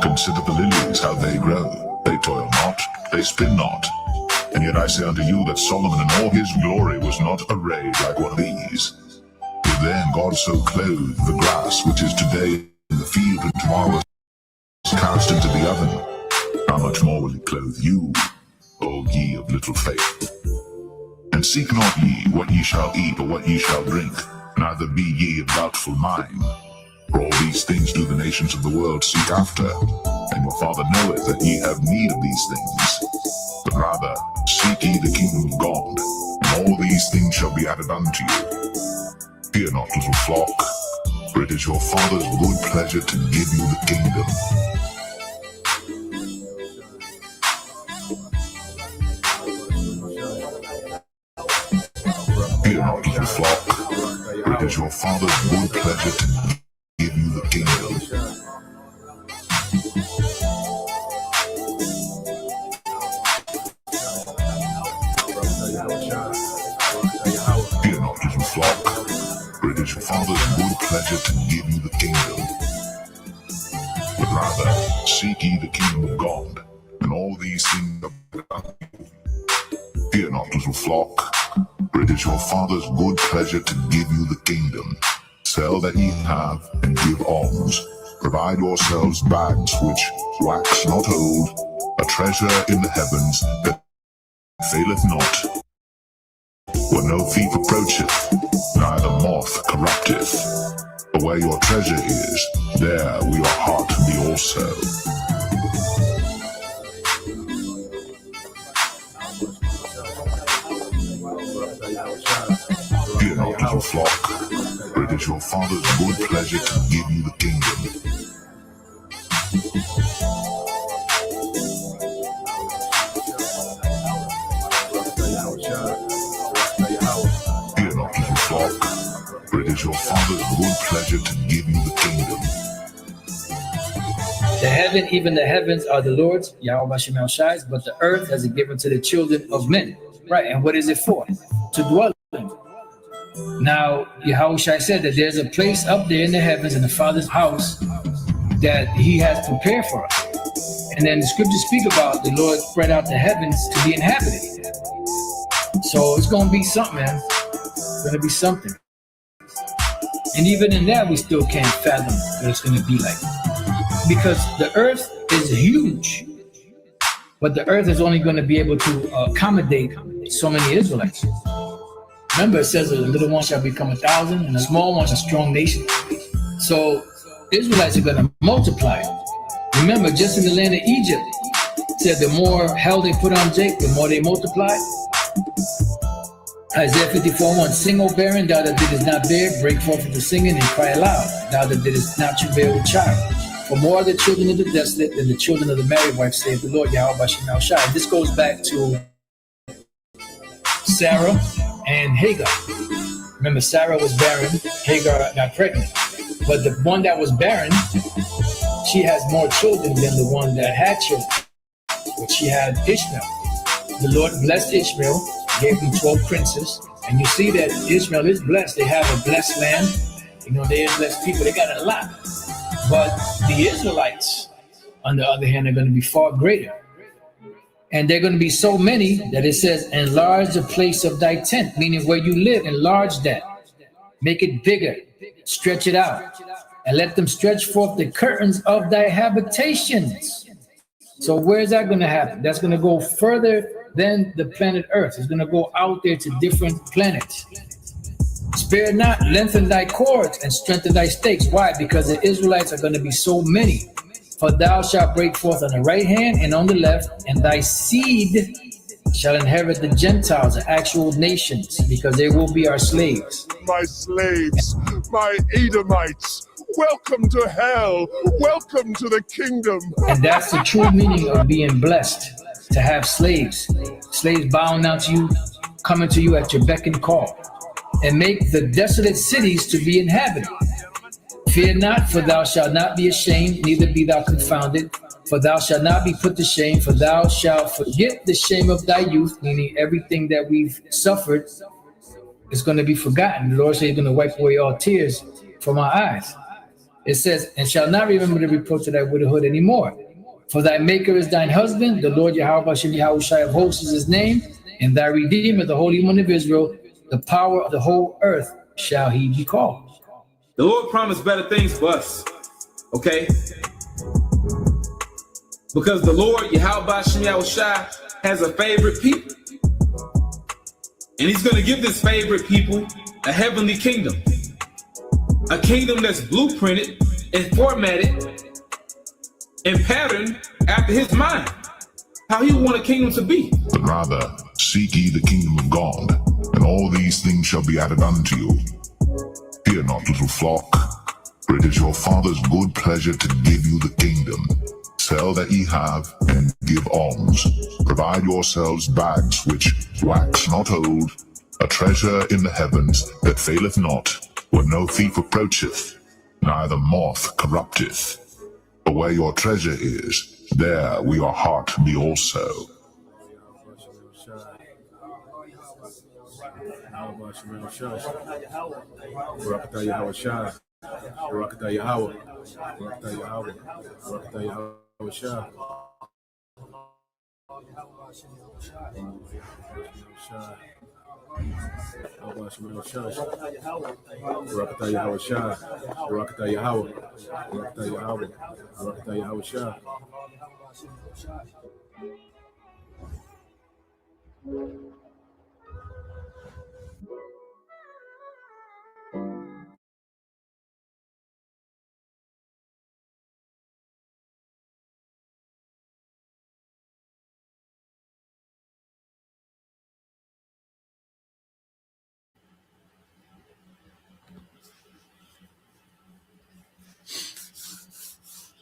Consider the lilies, how they grow. They toil not, they spin not. And yet I say unto you that Solomon in all his glory was not arrayed like one of these. If then God so clothed the grass which is today in the field and tomorrow is cast into the oven, how much more will he clothe you, O ye of little faith? And seek not ye what ye shall eat or what ye shall drink, neither be ye of doubtful mind. For all these things do the nations of the world seek after, and your Father knoweth that ye have need of these things. But rather seek ye the kingdom of God, and all these things shall be added unto you. Fear not, little flock, for it is your Father's good pleasure to give you the kingdom. Fear not, little flock, for it is your Father's good pleasure to give you the kingdom. Fear not, little flock, for it is your Father's good pleasure to give you the kingdom. But rather seek ye the kingdom of God, and all these things are added unto you. Fear not, little flock, for it is your Father's good pleasure to give you the kingdom. Sell that ye have, and give alms. Provide yourselves bags which wax not old, a treasure in the heavens that faileth not, where no thief approacheth, neither moth corrupteth. For where your treasure is, there will your heart be also. Fear not, little flock, for it is your Father's good pleasure to give you the kingdom. Fear not, little flock, for it is your Father's good pleasure to give you the kingdom. The heaven, even the heavens, are the Lord's, Yahweh Bashem El Shai's, but the earth has it given to the children of men. Right, and what is it for? To dwell in. Now, Yahushua said that there's a place up there in the heavens in the Father's house that he has prepared for us. And then the scriptures speak about the Lord spread out the heavens to be inhabited. So it's going to be something, man. It's going to be something. And even in that, we still can't fathom what it's going to be like. Because the earth is huge. But the earth is only going to be able to accommodate so many Israelites. Remember, it says a little one shall become 1,000 and a small one a strong nation. So Israelites are going to multiply. Remember, just in the land of Egypt, it said the more hell they put on Jacob, the more they multiply. Isaiah 54:1, sing, O barren, thou that didst not bear, break forth into singing and cry aloud, thou that didst not travail with child. For more are the children of the desolate than the children of the married wife, saith the Lord, Yahweh Bashem El Shai. This goes back to Sarah and Hagar. Remember, Sarah was barren, Hagar got pregnant. But the one that was barren, she has more children than the one that had children. But she had Ishmael. The Lord blessed Ishmael, gave him 12 princes. And you see that Ishmael is blessed. They have a blessed land. You know, they are blessed people. They got a lot. But the Israelites, on the other hand, are going to be far greater. And they're going to be so many that it says, enlarge the place of thy tent, meaning where you live, enlarge that. Make it bigger, stretch it out, and let them stretch forth the curtains of thy habitations. So where's that going to happen? That's going to go further than the planet Earth. It's going to go out there to different planets. Spare not, lengthen thy cords, and strengthen thy stakes. Why? Because the Israelites are going to be so many. For thou shalt break forth on the right hand and on the left, and thy seed shall inherit the Gentiles, the actual nations, because they will be our slaves. My slaves, my Edomites, welcome to hell, welcome to the kingdom. And that's the true meaning of being blessed, to have slaves. Slaves bowing down to you, coming to you at your beck and call, and make the desolate cities to be inhabited. Fear not, for thou shalt not be ashamed, neither be thou confounded. For thou shalt not be put to shame, for thou shalt forget the shame of thy youth, meaning everything that we've suffered is going to be forgotten. The Lord said he's going to wipe away all tears from our eyes. It says, and shall not remember the reproach of thy widowhood anymore. For thy maker is thine husband, the Lord Yahweh Bashem Yahushai of hosts is his name, and thy Redeemer, the Holy One of Israel, the power of the whole earth shall he be called. The Lord promised better things for us, okay? Because the Lord Yahweh Bashem Yahushai has a favorite people. And he's going to give this favorite people a heavenly kingdom. A kingdom that's blueprinted and formatted and patterned after his mind. How he want a kingdom to be. But rather, seek ye the kingdom of God, and all these things shall be added unto you. Fear not, little flock, for it is your Father's good pleasure to give you the kingdom. Sell that ye have, and give alms. Provide yourselves bags which wax not old, a treasure in the heavens that faileth not, where no thief approacheth, neither moth corrupteth. For where your treasure is, there will your heart be also.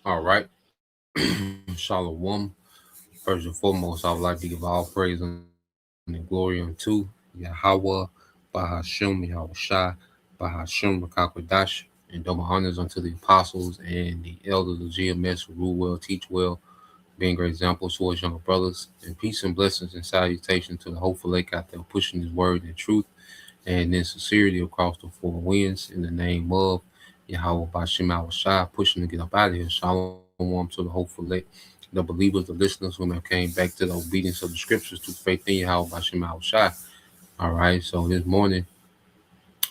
All right. Shalom. First and foremost, I would like to give all praise and glory unto Yahweh, Bahashem, Yahushai, Bahashem, Rakakwadash, and double honors unto the apostles and the elders of GMS who rule well, teach well, being great examples towards younger brothers, and peace and blessings and salutation to the hopeful lake out there pushing his word and truth and in sincerity across the four winds in the name of Yahweh Bashem Yahushai, pushing to get up out of here. Shalom to the hopeful lake, the believers, the listeners who have came back to the obedience of the scriptures through faith in Yahweh Bashem Yahushai. All right, so this morning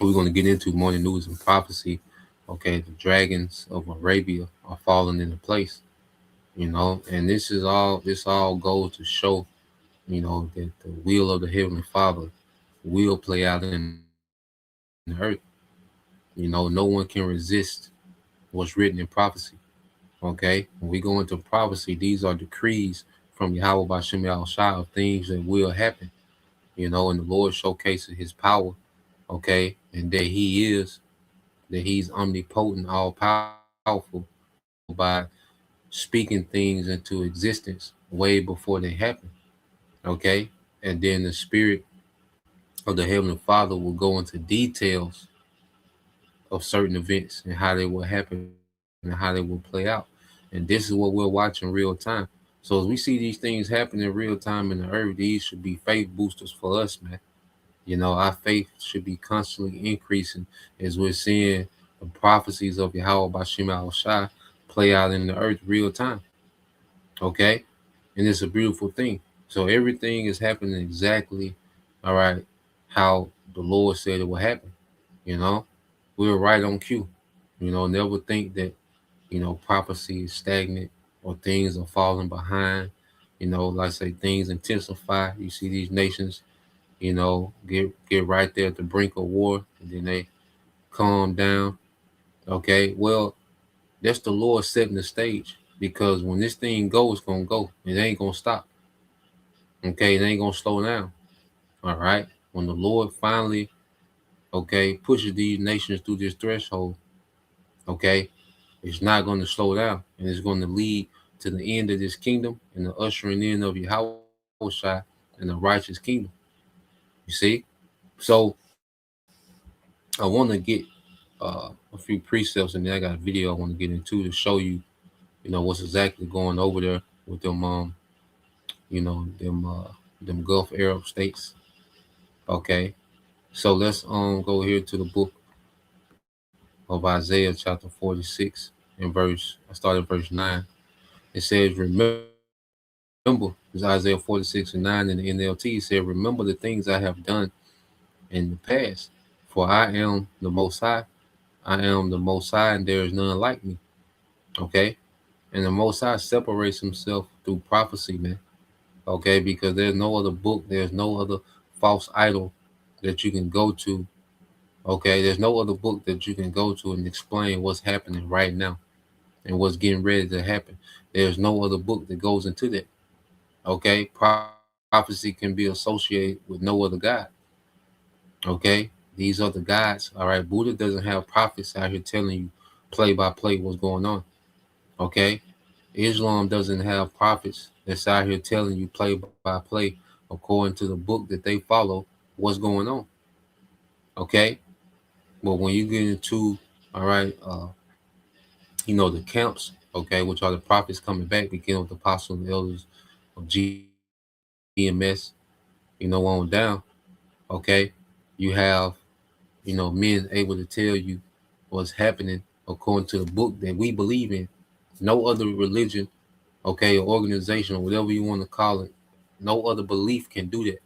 we're going to get into morning news and prophecy. Okay, the dragons of Arabia are falling into place, you know, and this all goes to show, you know, that the will of the Heavenly Father will play out in the earth. You know, no one can resist what's written in prophecy. Okay, when we go into prophecy, these are decrees from Yahweh Bashem Yahushai of things that will happen. You know, and the Lord showcases his power, okay, and that he's omnipotent, all powerful by speaking things into existence way before they happen. Okay, and then the spirit of the Heavenly Father will go into details of certain events and how they will happen and how they will play out. And this is what we're watching real time. So as we see these things happen in real time in the earth, these should be faith boosters for us, man. You know, our faith should be constantly increasing as we're seeing the prophecies of Yahweh Bashem Yahushai play out in the earth real time. Okay? And it's a beautiful thing. So everything is happening exactly, all right, how the Lord said it would happen. You know, we're right on cue. You know, never think that, you know, prophecy is stagnant or things are falling behind. You know, like I say, things intensify. You see these nations, you know, get right there at the brink of war, and then they calm down. Okay, well, that's the Lord setting the stage, because when this thing goes, it's gonna go. It ain't gonna stop. Okay, it ain't gonna slow down. All right. When the Lord finally, okay, pushes these nations through this threshold, okay, it's not going to slow down, and it's going to lead to the end of this kingdom and the ushering in of Yahweh and the righteous kingdom. You see? So I want to get a few precepts, and then I got a video I want to get into to show you what's exactly going over there with them, them Gulf Arab states. Okay, so let's go here to the book of Isaiah chapter 46 and I started verse 9. It says, remember, it's Isaiah 46 and 9 in the NLT. It said, remember the things I have done in the past, for I am the Most High. I am the Most High, and there is none like me. Okay, and the Most High separates himself through prophecy, man. Okay, because there's no other book, there's no other false idol that you can go to. Okay, there's no other book that you can go to and explain what's happening right now and what's getting ready to happen. There's no other book that goes into that. Okay, prophecy can be associated with no other God. Okay, these are the gods. All right, Buddha doesn't have prophets out here telling you play by play what's going on. Okay, Islam doesn't have prophets that's out here telling you play by play according to the book that they follow what's going on. Okay, but when you get into, all right, the camps, okay, which are the prophets coming back, beginning with the apostles and elders of GMS, on down, okay, you have, men able to tell you what's happening according to the book that we believe in. No other religion, okay, or organization, or whatever you want to call it, no other belief can do that.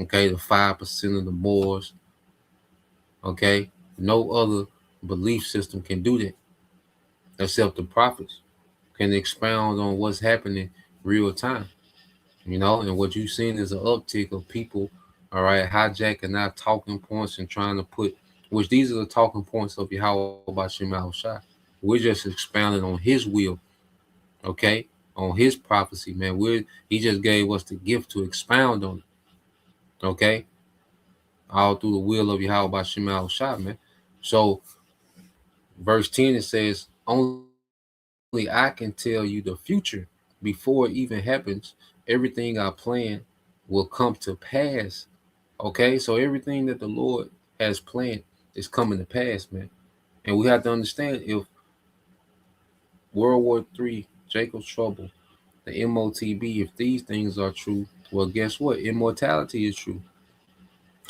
Okay, the 5% of the Moors, okay, no other belief system can do that except the prophets can expound on what's happening real time. And what you've seen is an uptick of people, all right, hijacking our talking points and trying to put, which these are the talking points of Yahweh Bashim Al Shai. We're just expounding on his will, okay, on his prophecy, man. He just gave us the gift to expound on it, okay, all through the will of Yahweh Bashim Al Shai, man. So, verse 10, it says, only I can tell you the future before it even happens. Everything I plan will come to pass. Okay, so everything that the Lord has planned is coming to pass, man. And we have to understand, if World War III, Jacob's trouble, the MOTB, if these things are true, well, guess what? Immortality is true.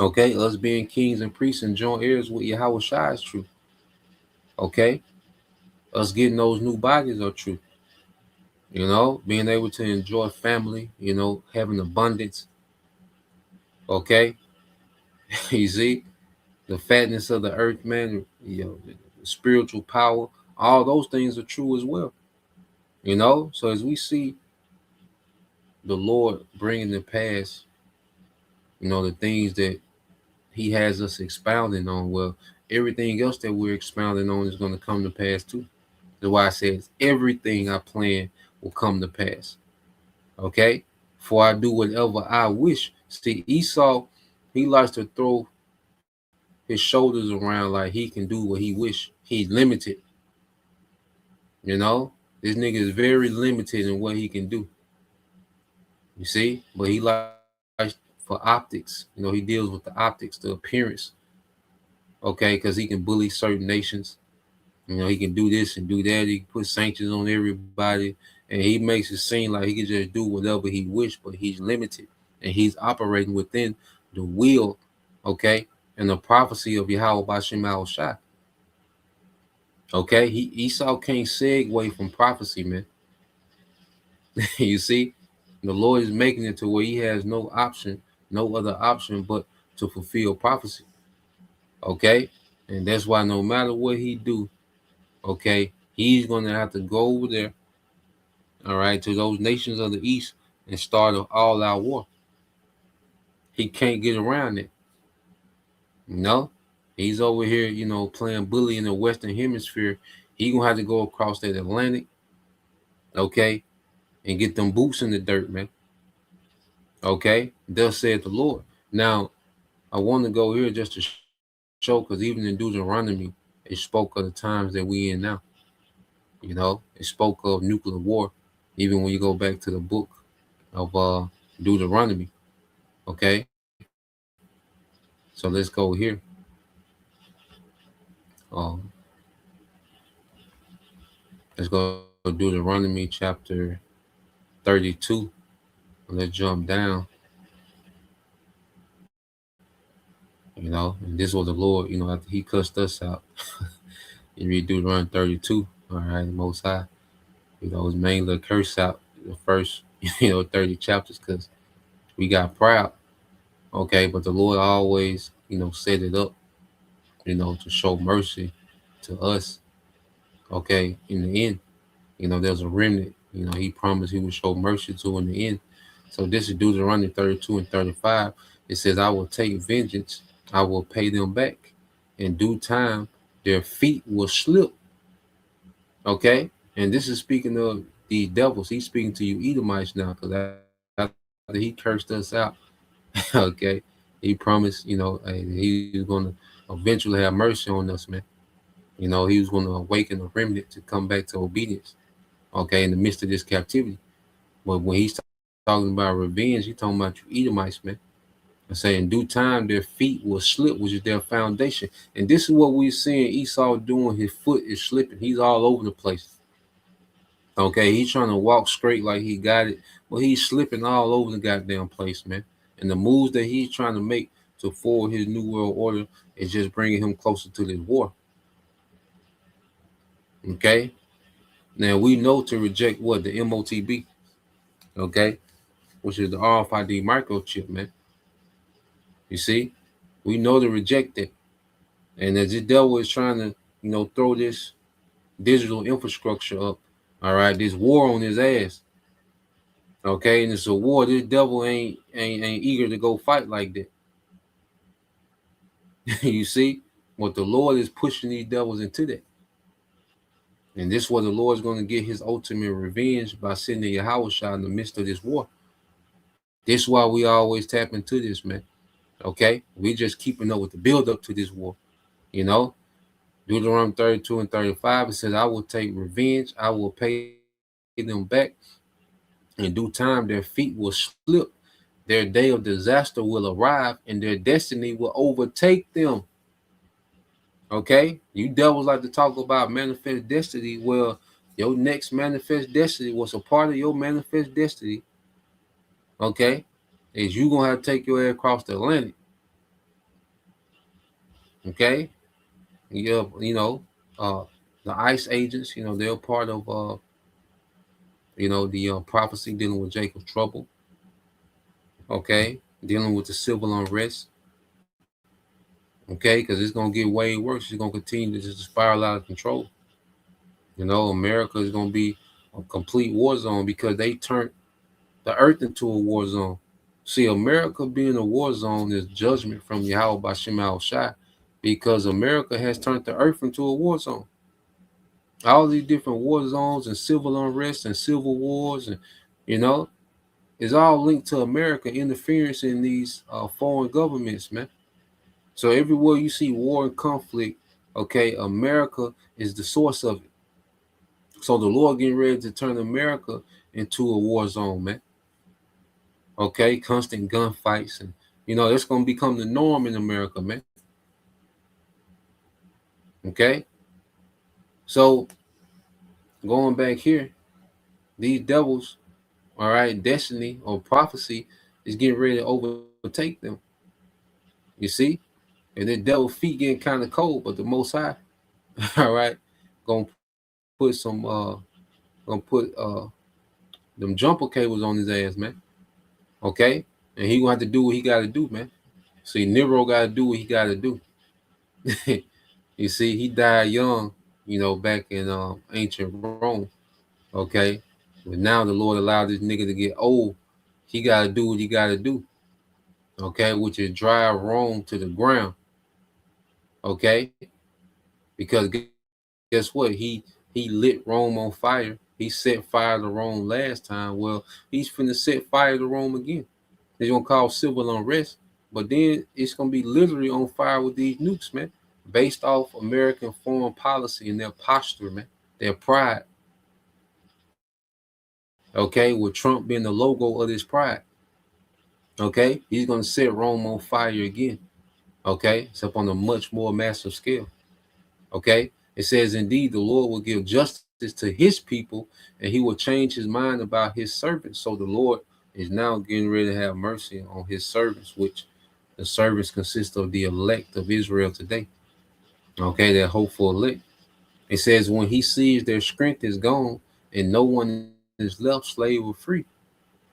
Okay, us being kings and priests and joint heirs with Yahweh Shai is true. Okay, us getting those new bodies are true. Being able to enjoy family, having abundance. Okay, you see, the fatness of the earth, man, the spiritual power, all those things are true as well. So as we see the Lord bringing to pass, the things that he has us expounding on, well, everything else that we're expounding on is going to come to pass too. That's why I says everything I plan will come to pass. Okay, for I do whatever I wish. See, Esau, he likes to throw his shoulders around like he can do what he wish. He's limited. This nigga is very limited in what he can do. You see, but he likes for optics. He deals with the optics, the appearance. Okay, because he can bully certain nations. He can do this and do that. He can put sanctions on everybody, and he makes it seem like he can just do whatever he wish, but he's limited, and he's operating within the will, okay, and the prophecy of Yahweh Bashim Al Shai. Okay, Esau can't segue from prophecy, man. You see, the Lord is making it to where he has no other option but to fulfill prophecy. Okay, and that's why no matter what he do, okay, he's gonna have to go over there, all right, to those nations of the east and start an all-out war. He can't get around it. He's over here, playing bully in the Western Hemisphere. He gonna have to go across that Atlantic, okay, and get them boots in the dirt, man. Okay, thus said the Lord. Now, I want to go here just to show, because even in Deuteronomy, it spoke of the times that we in now. It spoke of nuclear war, even when you go back to the book of Deuteronomy. Okay, so let's go here. Um, let's go Deuteronomy chapter 32. Let's jump down. And this was the Lord, after he cussed us out. You read Deuteronomy 32, all right, Most High, was mainly a curse out the first, 30 chapters because we got proud, okay, but the Lord always, set it up, to show mercy to us, okay, in the end. There's a remnant, he promised he would show mercy to in the end. So this is Deuteronomy 32 and 35. It says, I will take vengeance, I will pay them back. In due time, their feet will slip. Okay? And this is speaking of the devils. He's speaking to you Edomites now, because after he cursed us out, okay, he promised, he was going to eventually have mercy on us, man. He was going to awaken a remnant to come back to obedience, okay, in the midst of this captivity. But when he's talking about revenge, he's talking about you Edomites, man. And say in due time their feet will slip, which is their foundation. And this is what we're seeing Esau doing. His foot is slipping. He's all over the place. Okay, he's trying to walk straight like he got it, but he's slipping all over the goddamn place, man. And the moves that he's trying to make to forward his new world order is just bringing him closer to this war. Okay, now we know to reject what? The MOTB, okay, which is the RFID microchip, man. You see, we know to reject it. And as the devil is trying to, throw this digital infrastructure up, all right, this war on his ass. Okay, and it's a war. This devil ain't eager to go fight like that. You see, what the Lord is pushing these devils into that. And this is where the Lord is going to get his ultimate revenge by sending Yahushua in the midst of this war. This is why we always tap into this, man. Okay, we just keeping up with the build up to this war. Deuteronomy 32 and 35, it says, I will take revenge, I will pay them back. In due time, their feet will slip, their day of disaster will arrive, and their destiny will overtake them. Okay, you devils like to talk about manifest destiny. Well, your next manifest destiny was a part of your manifest destiny. Okay, is you gonna have to take your ass across the Atlantic. Okay, yeah, the ICE agents, they're part of the prophecy dealing with Jacob's trouble. Okay, dealing with the civil unrest. Okay, because it's gonna get way worse. It's gonna continue to just spiral out of control. America is gonna be a complete war zone because they turned the earth into a war zone. See, America being a war zone is judgment from Yahweh Bashim Al-Shai, because America has turned the earth into a war zone. All these different war zones and civil unrest and civil wars, and is all linked to America interference in these foreign governments, man. So everywhere you see war and conflict, okay, America is the source of it. So the Lord getting ready to turn America into a war zone, man. Okay, constant gunfights, and that's gonna become the norm in America, man. Okay, so going back here, these devils, all right, destiny or prophecy is getting ready to overtake them. You see, and the devil feet getting kind of cold, but the Most High, all right, gonna put them jumper cables on his ass, man. Okay, and he gonna have to do what he got to do, man. See, Nero got to do what he got to do. You see, he died young, back in ancient Rome. Okay, but now the Lord allowed this nigga to get old. He got to do what he got to do. Okay, which is drive Rome to the ground. Okay, because guess what? He lit Rome on fire. He set fire to Rome last time. Well, he's finna set fire to Rome again. They're gonna cause civil unrest, but then it's gonna be literally on fire with these nukes, man, based off American foreign policy and their posture, man, their pride. Okay, with Trump being the logo of this pride. Okay, he's gonna set Rome on fire again. Okay, except on a much more massive scale. Okay, it says, indeed, the Lord will give justice to his people, and he will change his mind about his servants. So the Lord is now getting ready to have mercy on his servants, which the servants consist of the elect of Israel today. Okay, that hopeful elect. It says, when he sees their strength is gone and no one is left, slave or free.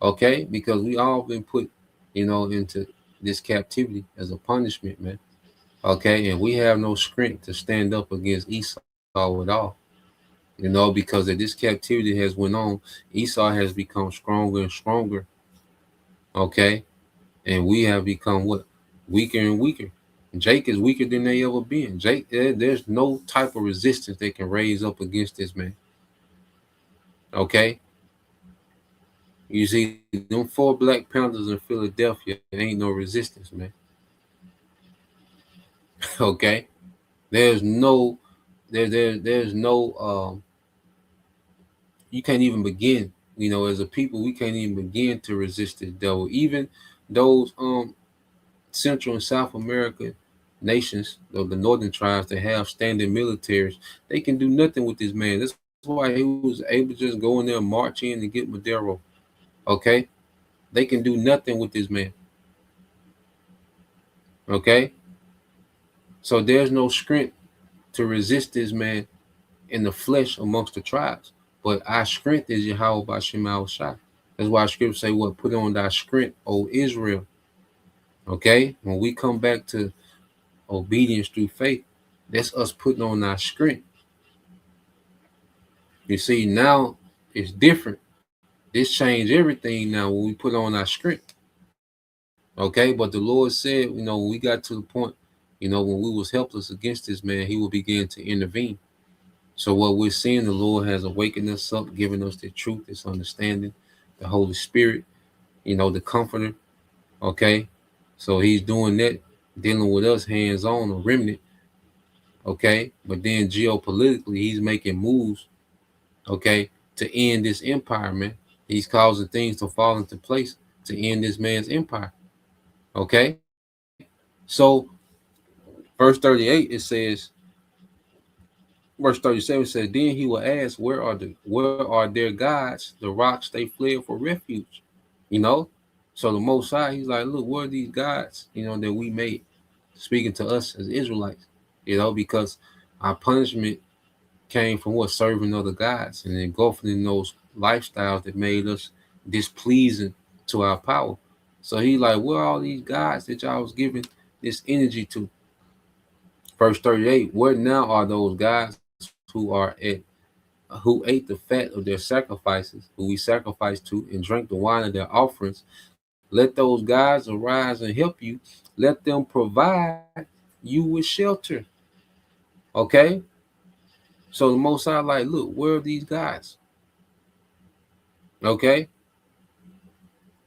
Okay, because we all been put, into this captivity as a punishment, man. Okay, and we have no strength to stand up against Esau at all. Because as this captivity has went on, Esau has become stronger and stronger. Okay, and we have become what? Weaker and weaker. Jake is weaker than they ever been. Jake, there's no type of resistance they can raise up against this man. Okay, you see, them 4 Black Panthers in Philadelphia, there ain't no resistance, man. Okay, there's no, there's no, you can't even begin. As a people, we can't even begin to resist the devil. Even those Central and South American nations, the northern tribes that have standing militaries, they can do nothing with this man. That's why he was able to just go in there and march in and get Madero. Okay, they can do nothing with this man. Okay, so there's no strength to resist this man in the flesh amongst the tribes. But our strength is Yahweh B'Shem Yahushua. That's why scripture say, what? Put on thy strength, O Israel. Okay, when we come back to obedience through faith, that's us putting on our strength. You see, now it's different. This changed everything now when we put on our strength. Okay, but the Lord said, when we got to the point, when we was helpless against this man, he will begin to intervene. So what we're seeing, the Lord has awakened us up, giving us the truth, this understanding, the Holy Spirit, the Comforter. Okay, so he's doing that, dealing with us hands-on, a remnant. Okay, but then geopolitically, he's making moves, okay, to end this empire, man. He's causing things to fall into place to end this man's empire. Okay, so verse 38, it says, verse 37 says, then he will ask, where are their gods, the rocks they fled for refuge? So the Most High, he's like, look, where are these gods, that we made, speaking to us as Israelites, because our punishment came from what? Serving other gods and engulfing in those lifestyles that made us displeasing to our power. So he's like, where are all these gods that y'all was giving this energy to? Verse 38, where now are those gods who ate the fat of their sacrifices, who we sacrificed to, and drank the wine of their offerings? Let those gods arise and help you. Let them provide you with shelter. Okay? So the Most High, like, look, where are these guys? Okay?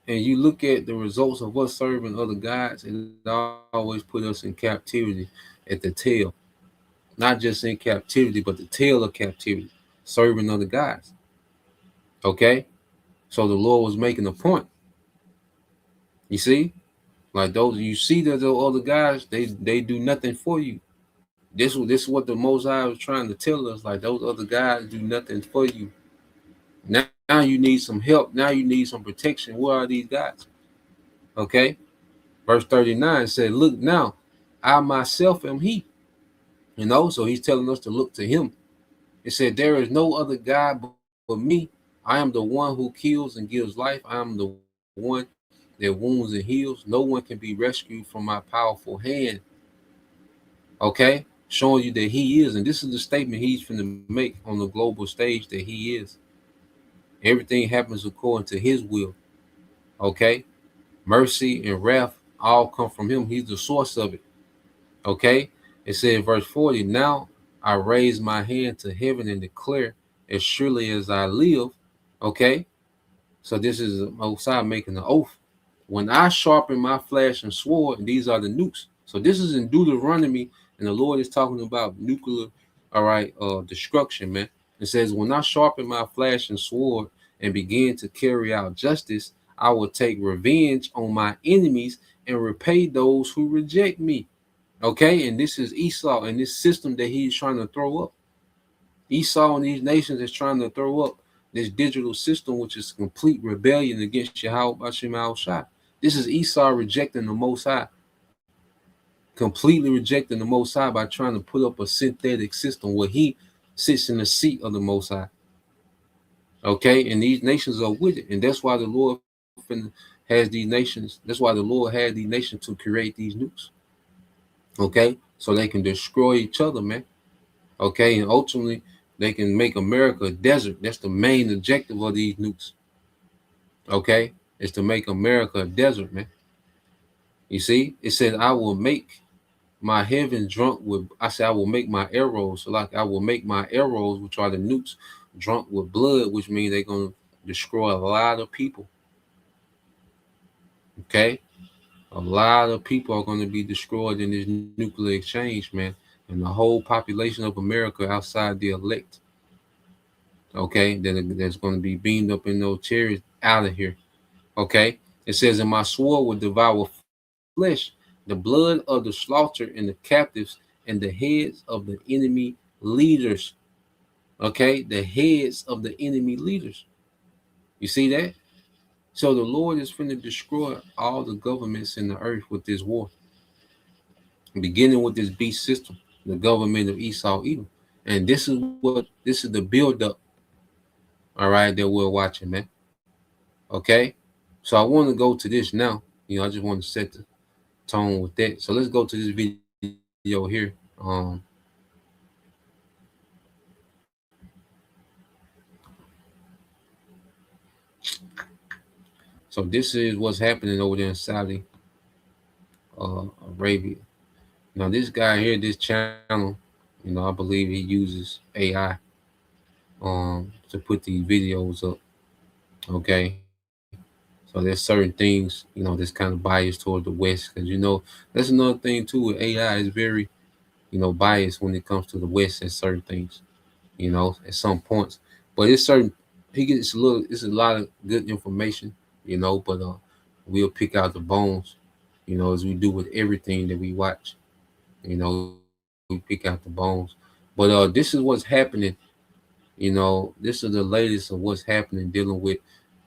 And you look at the results of us serving other gods, and it always put us in captivity at the tail. Not just in captivity, but the tail of captivity, serving other gods. Okay? So the Lord was making a point. You see? Like those, you see that those other guys, they do nothing for you. This is what the Most High was trying to tell us. Like, those other guys do nothing for you. Now you need some help. Now you need some protection. Where are these guys? Okay. Verse 39 said, look now, I myself am he. So he's telling us to look to him. It said, there is no other God but me. I am the one who kills and gives life. I am the one that wounds and heals. No one can be rescued from my powerful hand. Okay, showing you that he is, and this is the statement he's going to make on the global stage, that he is. Everything happens according to his will. Okay, mercy and wrath all come from him. He's the source of it. Okay, it said, verse 40, now I raise my hand to heaven and declare, as surely as I live. Okay, so this is Mosiah making an oath. When I sharpen my flashing sword, and these are the nukes. So this is in Deuteronomy, and the Lord is talking about nuclear, destruction, man. It says, when I sharpen my flashing sword and begin to carry out justice, I will take revenge on my enemies and repay those who reject me. Okay, and this is Esau and this system that he's trying to throw up. Esau and these nations is trying to throw up this digital system, which is complete rebellion against Yahweh Bashim Al-Shai. This is Esau rejecting the Most High, completely rejecting the Most High by trying to put up a synthetic system where he sits in the seat of the Most High. Okay, and these nations are with it, and that's why the Lord has these nations. That's why the Lord had these nations to create these nukes. Okay, so they can destroy each other, man. Okay, and ultimately they can make America a desert. That's the main objective of these nukes. Okay, is to make America a desert, man. You see, it said, I will make my heaven drunk with, I said, I will make my arrows. So like I will make my arrows, which are the nukes, drunk with blood, which means they're going to destroy a lot of people. Okay, a lot of people are going to be destroyed in this nuclear exchange, man. And the whole population of America outside the elect, okay, that's going to be beamed up in those chariots out of here. Okay, it says, and my sword will devour flesh, the blood of the slaughter and the captives, and the heads of the enemy leaders. Okay, the heads of the enemy leaders. You see that? So the Lord is finna destroy all the governments in the earth with this war, beginning with this beast system, the government of Esau Edom. And this is the build-up, all right, that we're watching, man. Okay, so I want to go to this now. You know, I just want to set the tone with that. So let's go to this video here. So this is what's happening over there in Saudi Arabia. Now this guy here, this channel, you know, I believe he uses AI to put these videos up. Okay, so there's certain things, you know, that's kind of biased toward the West, because you know that's another thing too with AI, is very, you know, biased when it comes to the West at certain things, you know, at some points. But it's certain, it's a lot of good information, you know, but we'll pick out the bones, you know, as we do with everything that we watch. You know, we pick out the bones. But this is what's happening. You know, this is the latest of what's happening, dealing with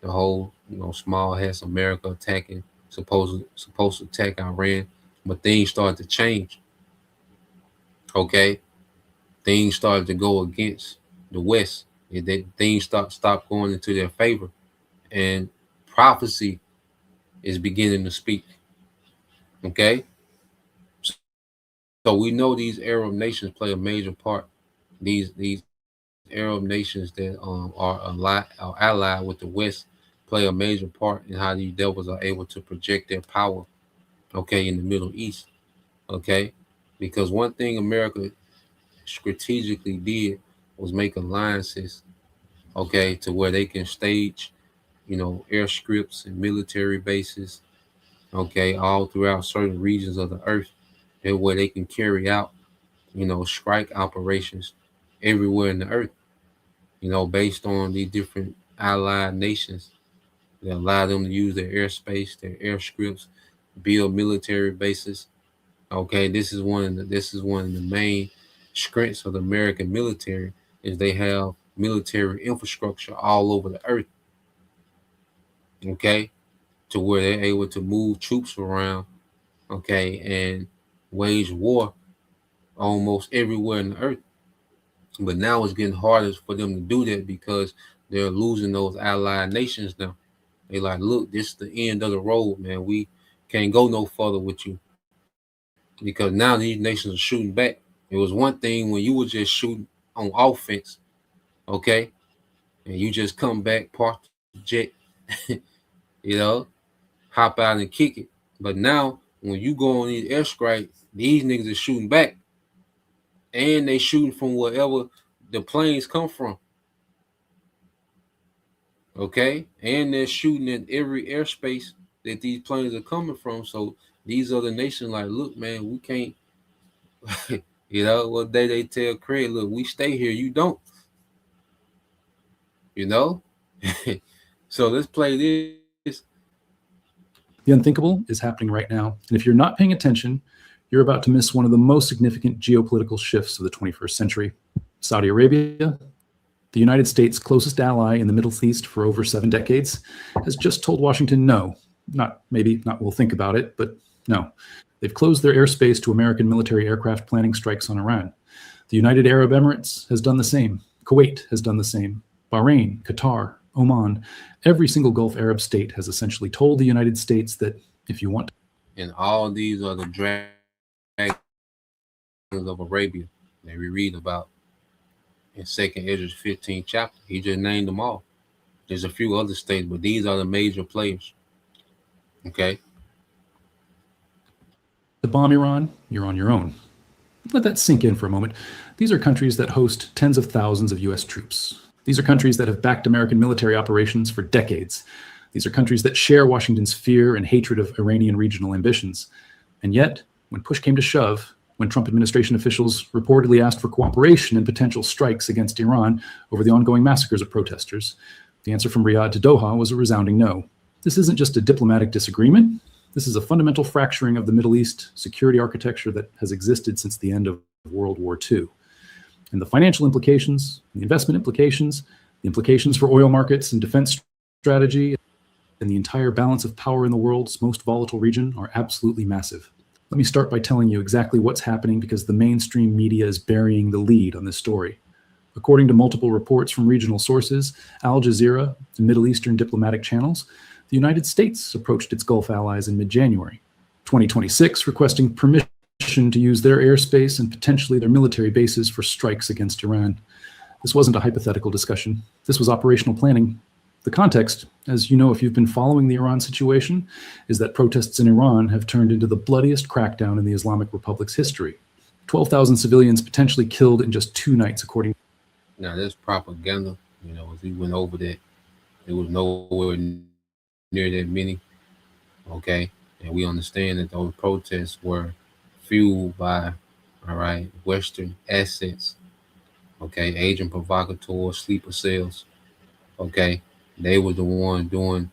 the whole, you know, small hats America attacking, supposed to attack Iran, but things started to change. Okay, things started to go against the West. Things stopped going into their favor, and prophecy is beginning to speak. Okay, so we know these Arab nations play a major part. These Arab nations that are allied with the West play a major part in how these devils are able to project their power, okay, in the Middle East. Okay, because one thing America strategically did was make alliances, okay, to where they can stage, you know, airstrips and military bases, okay, all throughout certain regions of the earth, where they can carry out, you know, strike operations everywhere in the earth, you know, based on the different allied nations that allow them to use their airspace, their airstrips, build military bases. Okay, this is one of the main strengths of the American military, is they have military infrastructure all over the earth. Okay, to where they're able to move troops around, okay, and wage war almost everywhere in the earth. But now it's getting harder for them to do that because they're losing those allied nations now. They like, look, this is the end of the road, man. We can't go no further with you, because now these nations are shooting back. It was one thing when you were just shooting on offense, okay, and you just come back, park the jet, you know, hop out and kick it. But now when you go on these airstrikes, these niggas are shooting back, and they shooting from wherever the planes come from. Okay, and they're shooting at every airspace that these planes are coming from. So these other nations like, look, man, we can't. You know, one day they tell Craig, look, we stay here, you don't. You know, so let's play this. The unthinkable is happening right now, and if you're not paying attention, you're about to miss one of the most significant geopolitical shifts of the 21st century. Saudi Arabia, the United States' closest ally in the Middle East for over 7 decades, has just told Washington no. Maybe not we'll think about it, but no. They've closed their airspace to American military aircraft planning strikes on Iran. The United Arab Emirates has done the same. Kuwait has done the same. Bahrain, Qatar, Oman, every single Gulf Arab state has essentially told the United States that if you want. And all these are the dragons of Arabia that we read about in 2nd Esdras 15th chapter. He just named them all. There's a few other states, but these are the major players. Okay? To bomb Iran, you're on your own. Let that sink in for a moment. These are countries that host tens of thousands of US troops. These are countries that have backed American military operations for decades. These are countries that share Washington's fear and hatred of Iranian regional ambitions. And yet, when push came to shove, when Trump administration officials reportedly asked for cooperation in potential strikes against Iran over the ongoing massacres of protesters, the answer from Riyadh to Doha was a resounding no. This isn't just a diplomatic disagreement. This is a fundamental fracturing of the Middle East security architecture that has existed since the end of World War II. And the financial implications, the investment implications, the implications for oil markets and defense strategy, and the entire balance of power in the world's most volatile region are absolutely massive. Let me start by telling you exactly what's happening because the mainstream media is burying the lead on this story. According to multiple reports from regional sources, Al Jazeera, and Middle Eastern diplomatic channels, the United States approached its Gulf allies in mid-January 2026, requesting permission to use their airspace and potentially their military bases for strikes against Iran. This wasn't a hypothetical discussion. This was operational planning. The context, as you know if you've been following the Iran situation, is that protests in Iran have turned into the bloodiest crackdown in the Islamic Republic's history. 12,000 civilians potentially killed in just 2 nights, according. Now, there's propaganda. As we went over that, it was nowhere near that many. Okay? And we understand that those protests were fueled by, Western assets. Okay? Agent provocateurs, sleeper cells. Okay? They were the one doing,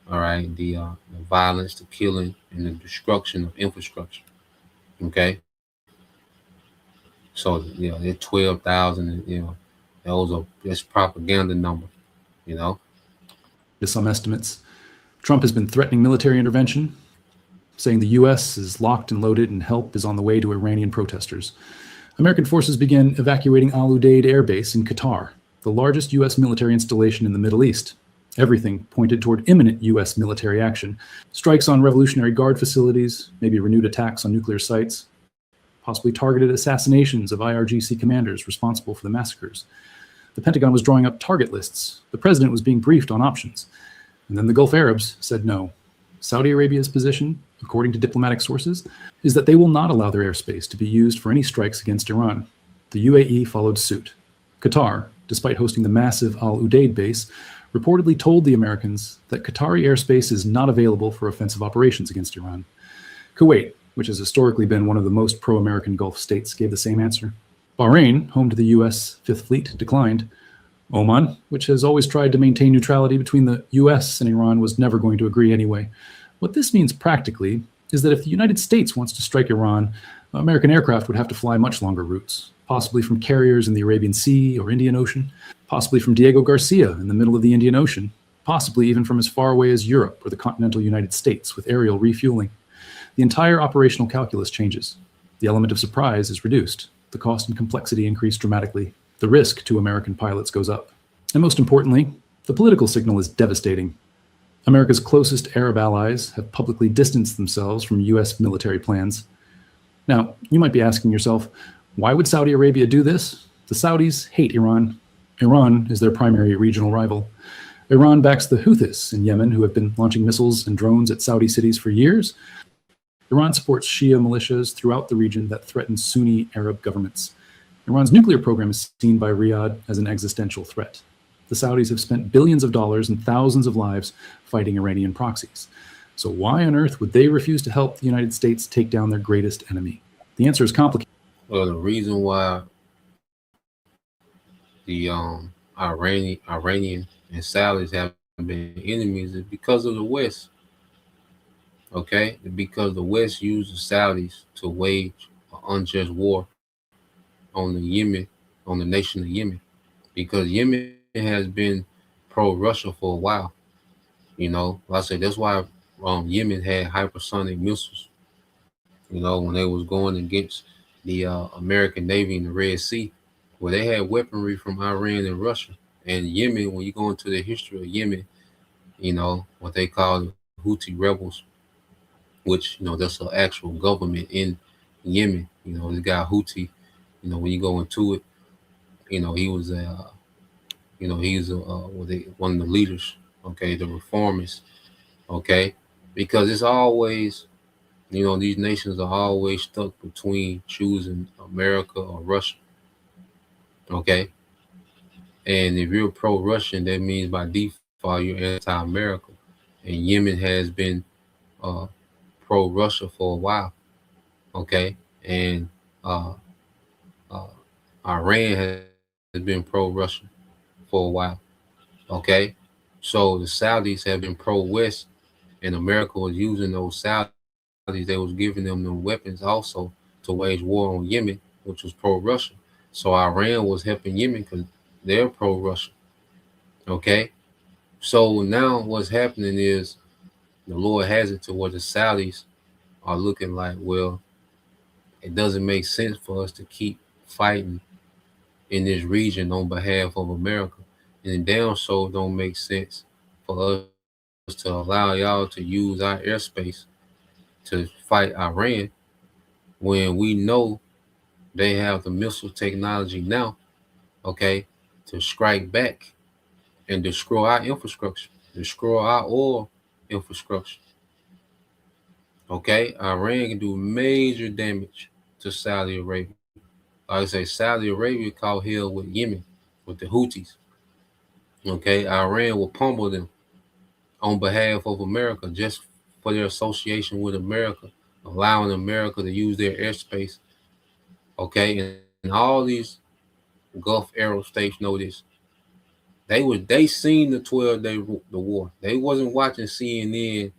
the violence, the killing, and the destruction of infrastructure. Okay? So, they're 12,000, that's propaganda number, To some estimates, Trump has been threatening military intervention, saying the U.S. is locked and loaded and help is on the way to Iranian protesters. American forces began evacuating Al Udeid Air Base in Qatar, the largest U.S. military installation in the Middle East. Everything pointed toward imminent U.S. military action. Strikes on Revolutionary Guard facilities, maybe renewed attacks on nuclear sites, possibly targeted assassinations of IRGC commanders responsible for the massacres. The Pentagon was drawing up target lists. The president was being briefed on options. And then the Gulf Arabs said no. Saudi Arabia's position, according to diplomatic sources, is that they will not allow their airspace to be used for any strikes against Iran. The UAE followed suit. Qatar, despite hosting the massive Al Udeid base, reportedly told the Americans that Qatari airspace is not available for offensive operations against Iran. Kuwait, which has historically been one of the most pro-American Gulf states, gave the same answer. Bahrain, home to the U.S. Fifth Fleet, declined. Oman, which has always tried to maintain neutrality between the U.S. and Iran, was never going to agree anyway. What this means practically is that if the United States wants to strike Iran, American aircraft would have to fly much longer routes, possibly from carriers in the Arabian Sea or Indian Ocean, possibly from Diego Garcia in the middle of the Indian Ocean, possibly even from as far away as Europe or the continental United States with aerial refueling. The entire operational calculus changes. The element of surprise is reduced. The cost and complexity increase dramatically. The risk to American pilots goes up. And most importantly, the political signal is devastating. America's closest Arab allies have publicly distanced themselves from U.S. military plans. Now, you might be asking yourself, why would Saudi Arabia do this? The Saudis hate Iran. Iran is their primary regional rival. Iran backs the Houthis in Yemen, who have been launching missiles and drones at Saudi cities for years. Iran supports Shia militias throughout the region that threaten Sunni Arab governments. Iran's nuclear program is seen by Riyadh as an existential threat. The Saudis have spent billions of dollars and thousands of lives fighting Iranian proxies. So why on earth would they refuse to help the United States take down their greatest enemy? The answer is complicated. Well, the reason why the Iranian and Saudis have been enemies is because of the West. Okay? Because the West used the Saudis to wage an unjust war on the Yemen on the nation of Yemen, because Yemen has been pro-Russia for a while. Like I said, that's why Yemen had hypersonic missiles. When they was going against the American Navy in the Red Sea, where they had weaponry from Iran and Russia. And Yemen, when you go into the history of Yemen, what they call the Houthi rebels, which, that's an actual government in Yemen. This guy Houthi, when you go into it, he was one of the leaders, okay, the reformers, okay, because it's always, these nations are always stuck between choosing America or Russia, okay, and if you're pro-Russian, that means by default you're anti-America, and Yemen has been pro-Russia for a while, okay, and Iran has been pro-Russian for a while, okay, so the Saudis have been pro-West, and America was using those Saudis. They was giving them the weapons also to wage war on Yemen, which was pro-Russia. So Iran was helping Yemen because they're pro-Russia, okay. So now what's happening is the Lord has it to where the Saudis are looking like, well, it doesn't make sense for us to keep fighting in this region on behalf of America. And it damn so don't make sense for us to allow y'all to use our airspace to fight Iran when we know they have the missile technology now, okay, to strike back and destroy our infrastructure, destroy our oil infrastructure. Okay, Iran can do major damage to Saudi Arabia. Like I say, Saudi Arabia caught hell with Yemen, with the Houthis. Okay, Iran will pummel them on behalf of America just for their association with America, allowing America to use their airspace. Okay, and all these Gulf Arab states know this. They seen the 12-day the war. They wasn't watching CNN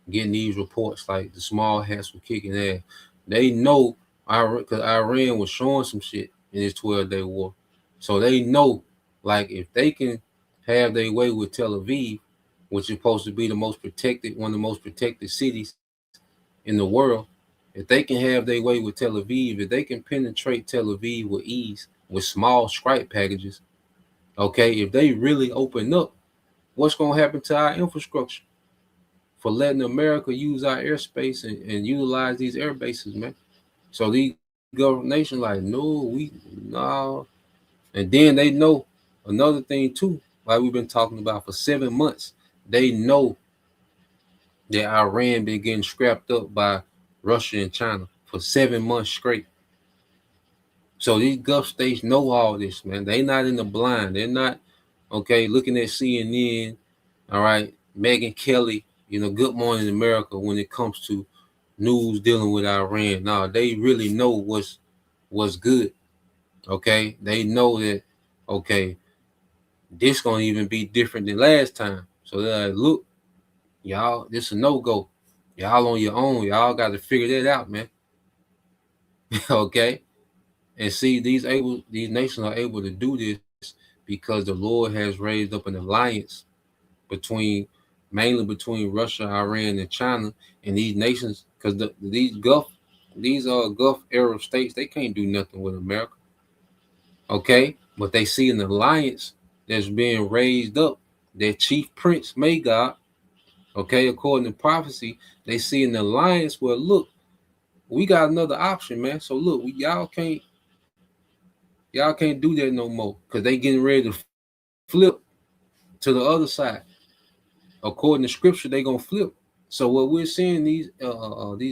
getting these reports like the small hats were kicking ass. They know because Iran was showing some shit in this 12-day war. So they know, like, if they can have their way with Tel Aviv, which is supposed to be one of the most protected cities in the world, if they can have their way with Tel Aviv, if they can penetrate Tel Aviv with ease with small strike packages, okay, if they really open up, what's going to happen to our infrastructure for letting America use our airspace and utilize these air bases, man? So these government nations like, no. And then they know another thing too, like we've been talking about for 7 months, they know that Iran been getting scrapped up by Russia and China for 7 months straight. So these Gulf states know all this, man. They not in the blind. They're not, okay, looking at CNN, all right, Megyn Kelly, Good Morning America when it comes to news dealing with Iran. No, they really know what's good, okay? They know that, okay, this gonna even be different than last time. So they're like, look, y'all, this is no-go. Y'all on your own. Y'all got to figure that out, man. Okay? And see, these nations are able to do this because the Lord has raised up an alliance mainly between Russia, Iran, and China, and these nations, because these Gulf Arab states, they can't do nothing with America. Okay? But they see an alliance that's being raised up. Their chief prince, Magog, okay, according to prophecy, they see an alliance where, look, we got another option, man. So look, y'all can't do that no more because they getting ready to flip to the other side. According to scripture, they gonna flip. So what we're seeing, these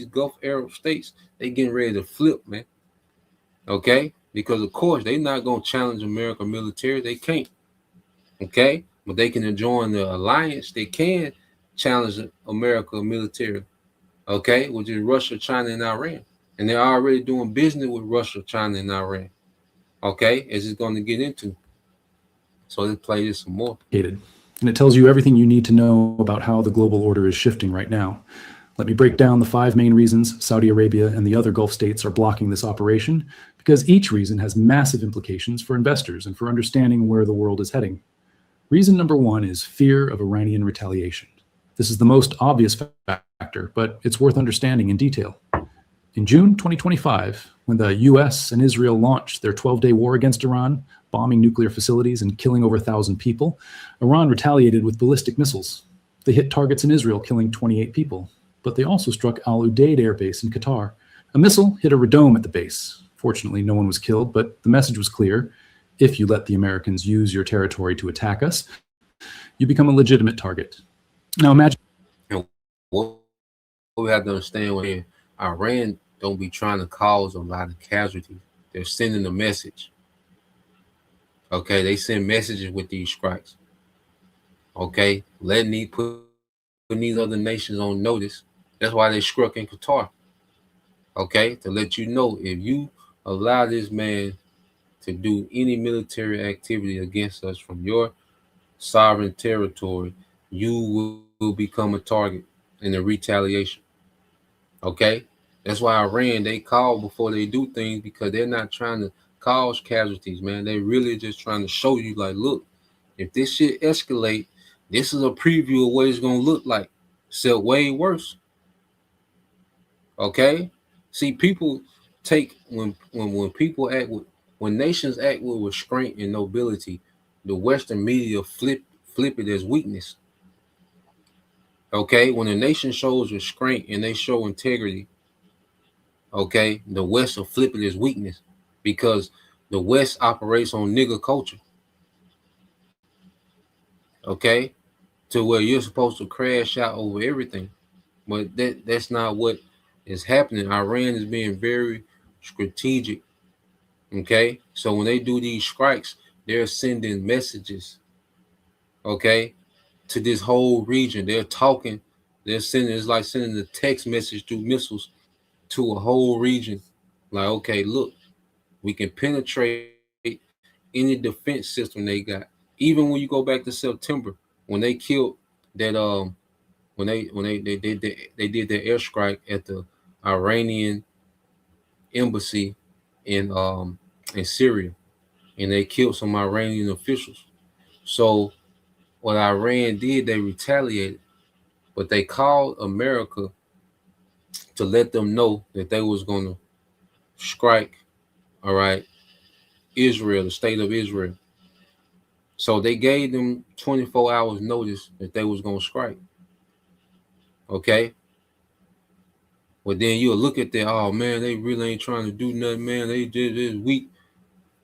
Gulf Arab states, they getting ready to flip, man. Okay, because of course they not gonna challenge America military. They can't. Okay, but they can join the alliance. They can challenge America military. Okay, which is Russia, China, and Iran, and they're already doing business with Russia, China, and Iran. Okay, as it's going to get into. So let's play this some more. And it tells you everything you need to know about how the global order is shifting right now. Let me break down the 5 main reasons Saudi Arabia and the other Gulf states are blocking this operation, because each reason has massive implications for investors and for understanding where the world is heading. Reason number one is fear of Iranian retaliation. This is the most obvious factor, but it's worth understanding in detail. In June 2025, when the US and Israel launched their 12-day war against Iran, bombing nuclear facilities and killing over 1,000 people, Iran retaliated with ballistic missiles. They hit targets in Israel, killing 28 people, but they also struck Al Udeid Air Base in Qatar. A missile hit a radome at the base. Fortunately, no one was killed, but the message was clear. If you let the Americans use your territory to attack us, you become a legitimate target. Now imagine. What we have to understand when Iran don't be trying to cause a lot of casualties. They're sending a message. Okay, they send messages with these strikes. Okay, letting putting these other nations on notice. That's why they struck in Qatar. Okay, to let you know if you allow this man to do any military activity against us from your sovereign territory, you will become a target in the retaliation. Okay, that's why Iran, they call before they do things, because they're not trying to cause casualties, man. They really just trying to show you, like, look, if this shit escalate, this is a preview of what it's gonna look like. Except way worse. Okay, see, people take when people act with, when nations act with restraint and nobility, the Western media flip it as weakness. Okay, when a nation shows restraint and they show integrity, okay, the West will flip it as weakness, because the West operates on nigger culture. Okay, to where you're supposed to crash out over everything, but that's not what is happening. Iran is being very strategic. Okay, so when they do these strikes, they're sending messages, okay, to this whole region. They're talking, they're sending, it's like sending a text message through missiles to a whole region. Like, okay, look, we can penetrate any defense system they got. Even when you go back to September, when they killed that when they did their airstrike at the Iranian embassy in Syria, and they killed some Iranian officials. So what Iran did, they retaliated, but they called America to let them know that they was going to strike, all right, Israel, the state of Israel. So they gave them 24 hours notice that they was going to strike. Okay. But then you'll look at that, oh man, they really ain't trying to do nothing, man. They just weak.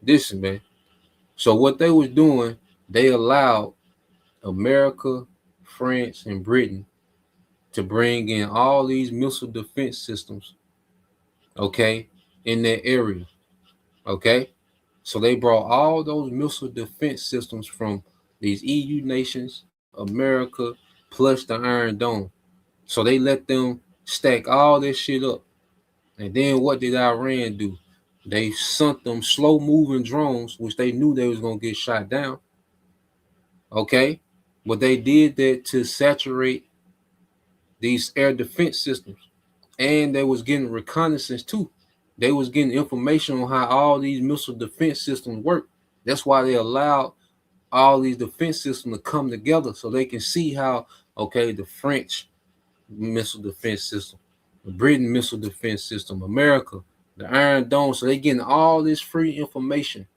This, man. So what they was doing, they allowed America, France, and Britain to bring in all these missile defense systems, okay, in that area. Okay. So they brought all those missile defense systems from these EU nations, America, plus the Iron Dome. So they let them stack all this shit up. And then what did Iran do? They sent them slow-moving drones, which they knew they was going to get shot down. Okay? But they did that to saturate these air defense systems. And they was getting reconnaissance too. They was getting information on how all these missile defense systems work. That's why they allowed all these defense systems to come together, so they can see how, okay, the French missile defense system, the Britain missile defense system, America, the Iron Dome. So they getting all this free information.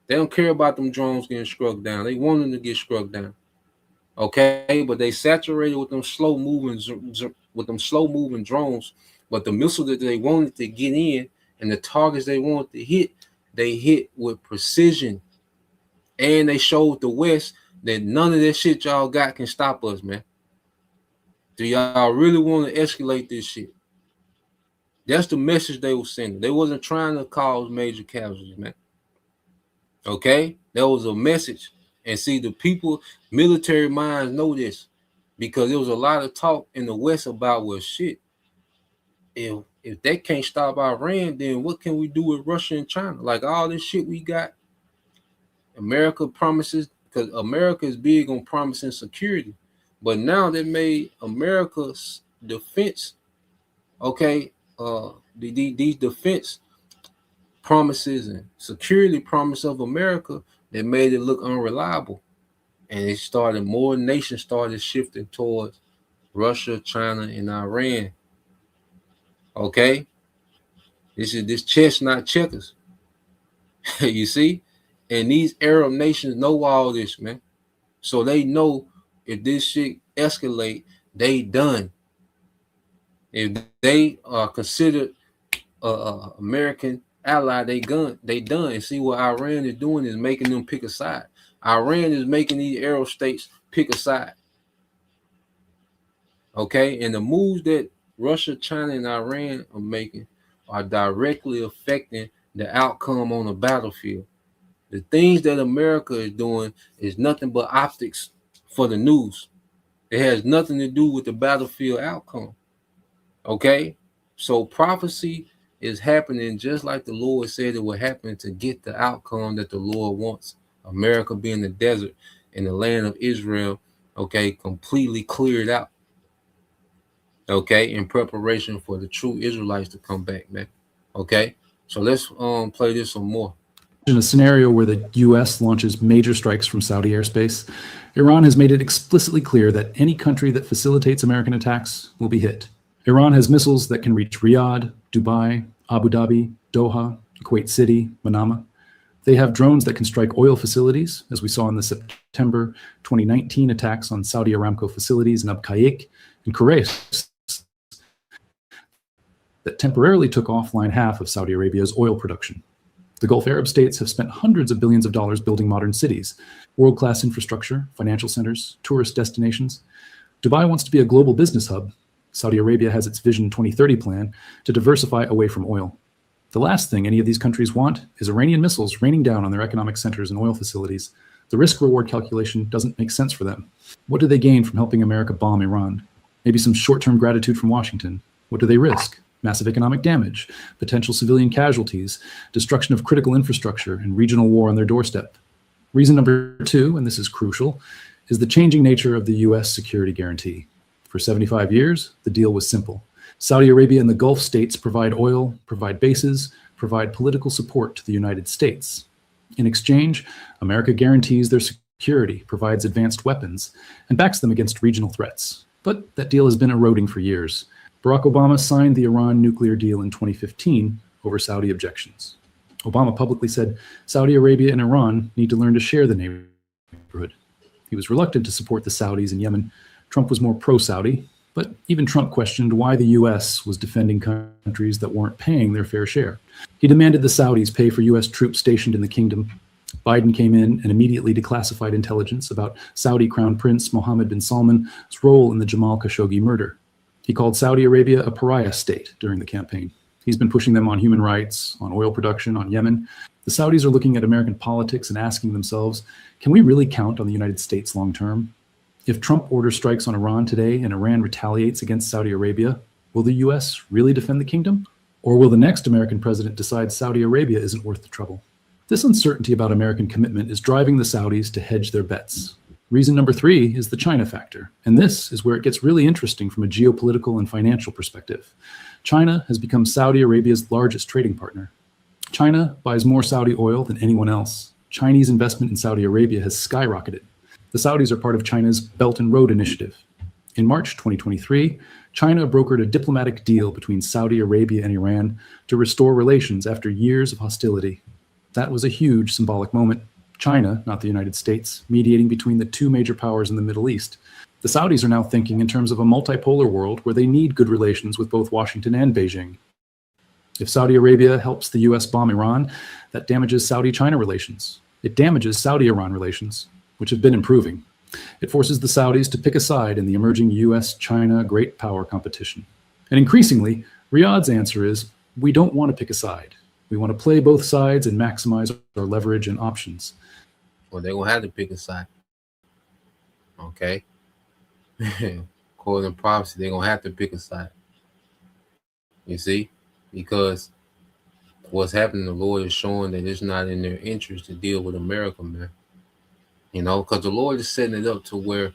They don't care about them drones getting struck down. They want them to get struck down. Okay, but they saturated with them slow moving drones. But the missile that they wanted to get in and the targets they wanted to hit, they hit with precision. And they showed the West that none of that shit y'all got can stop us, man. Do y'all really want to escalate this shit? That's the message they were sending. They wasn't trying to cause major casualties, man. Okay? That was a message. And see, the people, military minds know this, because there was a lot of talk in the West about, well, shit, if they can't stop Iran, then what can we do with Russia and China? Like all this shit we got, America promises, because America is big on promising security. But now they made America's defense, okay, these defense promises and security promise of America that made it look unreliable. And it started, more nations started shifting towards Russia, China, and Iran. Okay? This is this chess, not checkers. You see? And these Arab nations know all this, man. So they know if this shit escalate, they done. If they are considered American ally, they done. And see what Iran is doing is making them pick a side. Iran is making these Arab states pick a side. Okay, and the moves that Russia, China, and Iran are making are directly affecting the outcome on the battlefield. The things that America is doing is nothing but optics for the news. It has nothing to do with the battlefield outcome. Okay, so prophecy is happening just like the Lord said it would happen to get the outcome that the Lord wants. America being the desert and the land of Israel, okay, completely cleared out. Okay, in preparation for the true Israelites to come back, man. Okay, so let's play this some more. In a scenario where the U.S. launches major strikes from Saudi airspace, Iran has made it explicitly clear that any country that facilitates American attacks will be hit. Iran has missiles that can reach Riyadh, Dubai, Abu Dhabi, Doha, Kuwait City, Manama. They have drones that can strike oil facilities, as we saw in the September 2019 attacks on Saudi Aramco facilities in Abqaiq and Khurais, that temporarily took offline half of Saudi Arabia's oil production. The Gulf Arab states have spent hundreds of billions of dollars building modern cities, world-class infrastructure, financial centers, tourist destinations. Dubai wants to be a global business hub. Saudi Arabia has its Vision 2030 plan to diversify away from oil. The last thing any of these countries want is Iranian missiles raining down on their economic centers and oil facilities. The risk-reward calculation doesn't make sense for them. What do they gain from helping America bomb Iran? Maybe some short-term gratitude from Washington. What do they risk? Massive economic damage, potential civilian casualties, destruction of critical infrastructure, and regional war on their doorstep. Reason number 2, and this is crucial, is the changing nature of the U.S. security guarantee. For 75 years, the deal was simple. Saudi Arabia and the Gulf states provide oil, provide bases, provide political support to the United States. In exchange, America guarantees their security, provides advanced weapons, and backs them against regional threats. But that deal has been eroding for years. Barack Obama signed the Iran nuclear deal in 2015 over Saudi objections. Obama publicly said Saudi Arabia and Iran need to learn to share the neighborhood. He was reluctant to support the Saudis in Yemen. Trump was more pro-Saudi, but even Trump questioned why the U.S. was defending countries that weren't paying their fair share. He demanded the Saudis pay for U.S. troops stationed in the kingdom. Biden came in and immediately declassified intelligence about Saudi Crown Prince Mohammed bin Salman's role in the Jamal Khashoggi murder. He called Saudi Arabia a pariah state during the campaign. He's been pushing them on human rights, on oil production, on Yemen. The Saudis are looking at American politics and asking themselves, can we really count on the United States long term? If Trump orders strikes on Iran today and Iran retaliates against Saudi Arabia, will the U.S. really defend the kingdom? Or will the next American president decide Saudi Arabia isn't worth the trouble? This uncertainty about American commitment is driving the Saudis to hedge their bets. Reason number 3 is the China factor, and this is where it gets really interesting from a geopolitical and financial perspective. China has become Saudi Arabia's largest trading partner. China buys more Saudi oil than anyone else. Chinese investment in Saudi Arabia has skyrocketed. The Saudis are part of China's Belt and Road Initiative. In March 2023, China brokered a diplomatic deal between Saudi Arabia and Iran to restore relations after years of hostility. That was a huge symbolic moment. China, not the United States, mediating between the two major powers in the Middle East. The Saudis are now thinking in terms of a multipolar world where they need good relations with both Washington and Beijing. If Saudi Arabia helps the US bomb Iran, that damages Saudi-China relations. It damages Saudi-Iran relations, which have been improving. It forces the Saudis to pick a side in the emerging US-China great power competition. And increasingly, Riyadh's answer is, we don't want to pick a side. We want to play both sides and maximize our leverage and options. Well, they're going to have to pick a side. Okay? According to prophecy, they're going to have to pick a side. You see? Because what's happening, the Lord is showing that it's not in their interest to deal with America, man. You know, because the Lord is setting it up to where,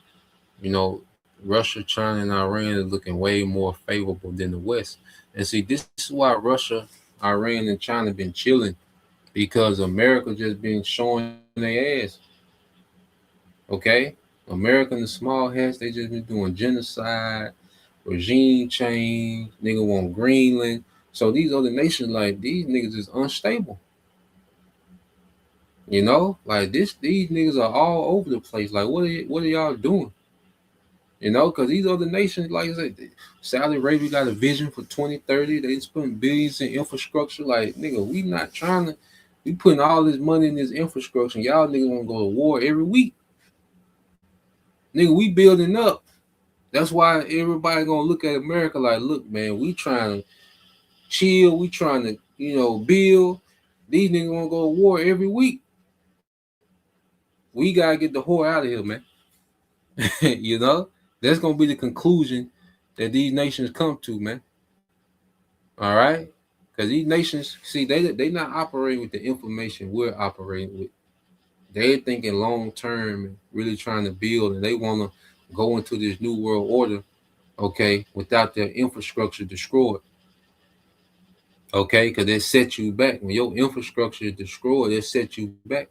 you know, Russia, China, and Iran is looking way more favorable than the West. And see, this is why Russia, Iran, and China have been chilling because America just been showing their ass. Okay? America and the small hats, they just been doing genocide, regime change, nigga want Greenland. So these other nations, like these niggas is unstable. You know, like these niggas are all over the place. Like, what are y'all doing? You know, because these other nations, like I said, Saudi Arabia got a vision for 2030. They spend billions in infrastructure. Like, nigga, we putting all this money in this infrastructure. And y'all niggas want to go to war every week. Nigga, we building up. That's why everybody gonna look at America like, look, man, we trying to chill. We trying to, build. These niggas want to go to war every week. We gotta get the whore out of here, man. You know, that's gonna be the conclusion that these nations come to, man. All right, because these nations, see, they not operating with the information we're operating with. They're thinking long term and really trying to build, and they want to go into this new world order, okay, without their infrastructure destroyed. Okay, because they set you back. When your infrastructure is destroyed, they set you back.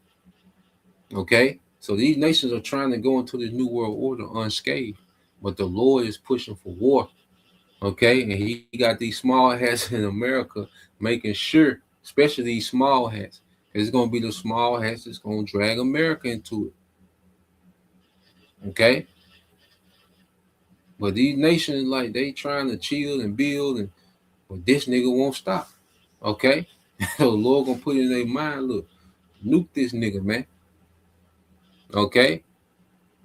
Okay, so these nations are trying to go into this new world order unscathed, but the Lord is pushing for war. Okay, and he got these small hats in America making sure, especially these small hats, it's going to be the small hats that's going to drag America into it. Okay, but these nations, like, they trying to chill and build, but this nigga won't stop. Okay, so the Lord gonna put in their mind, look, nuke this nigga, man. Okay,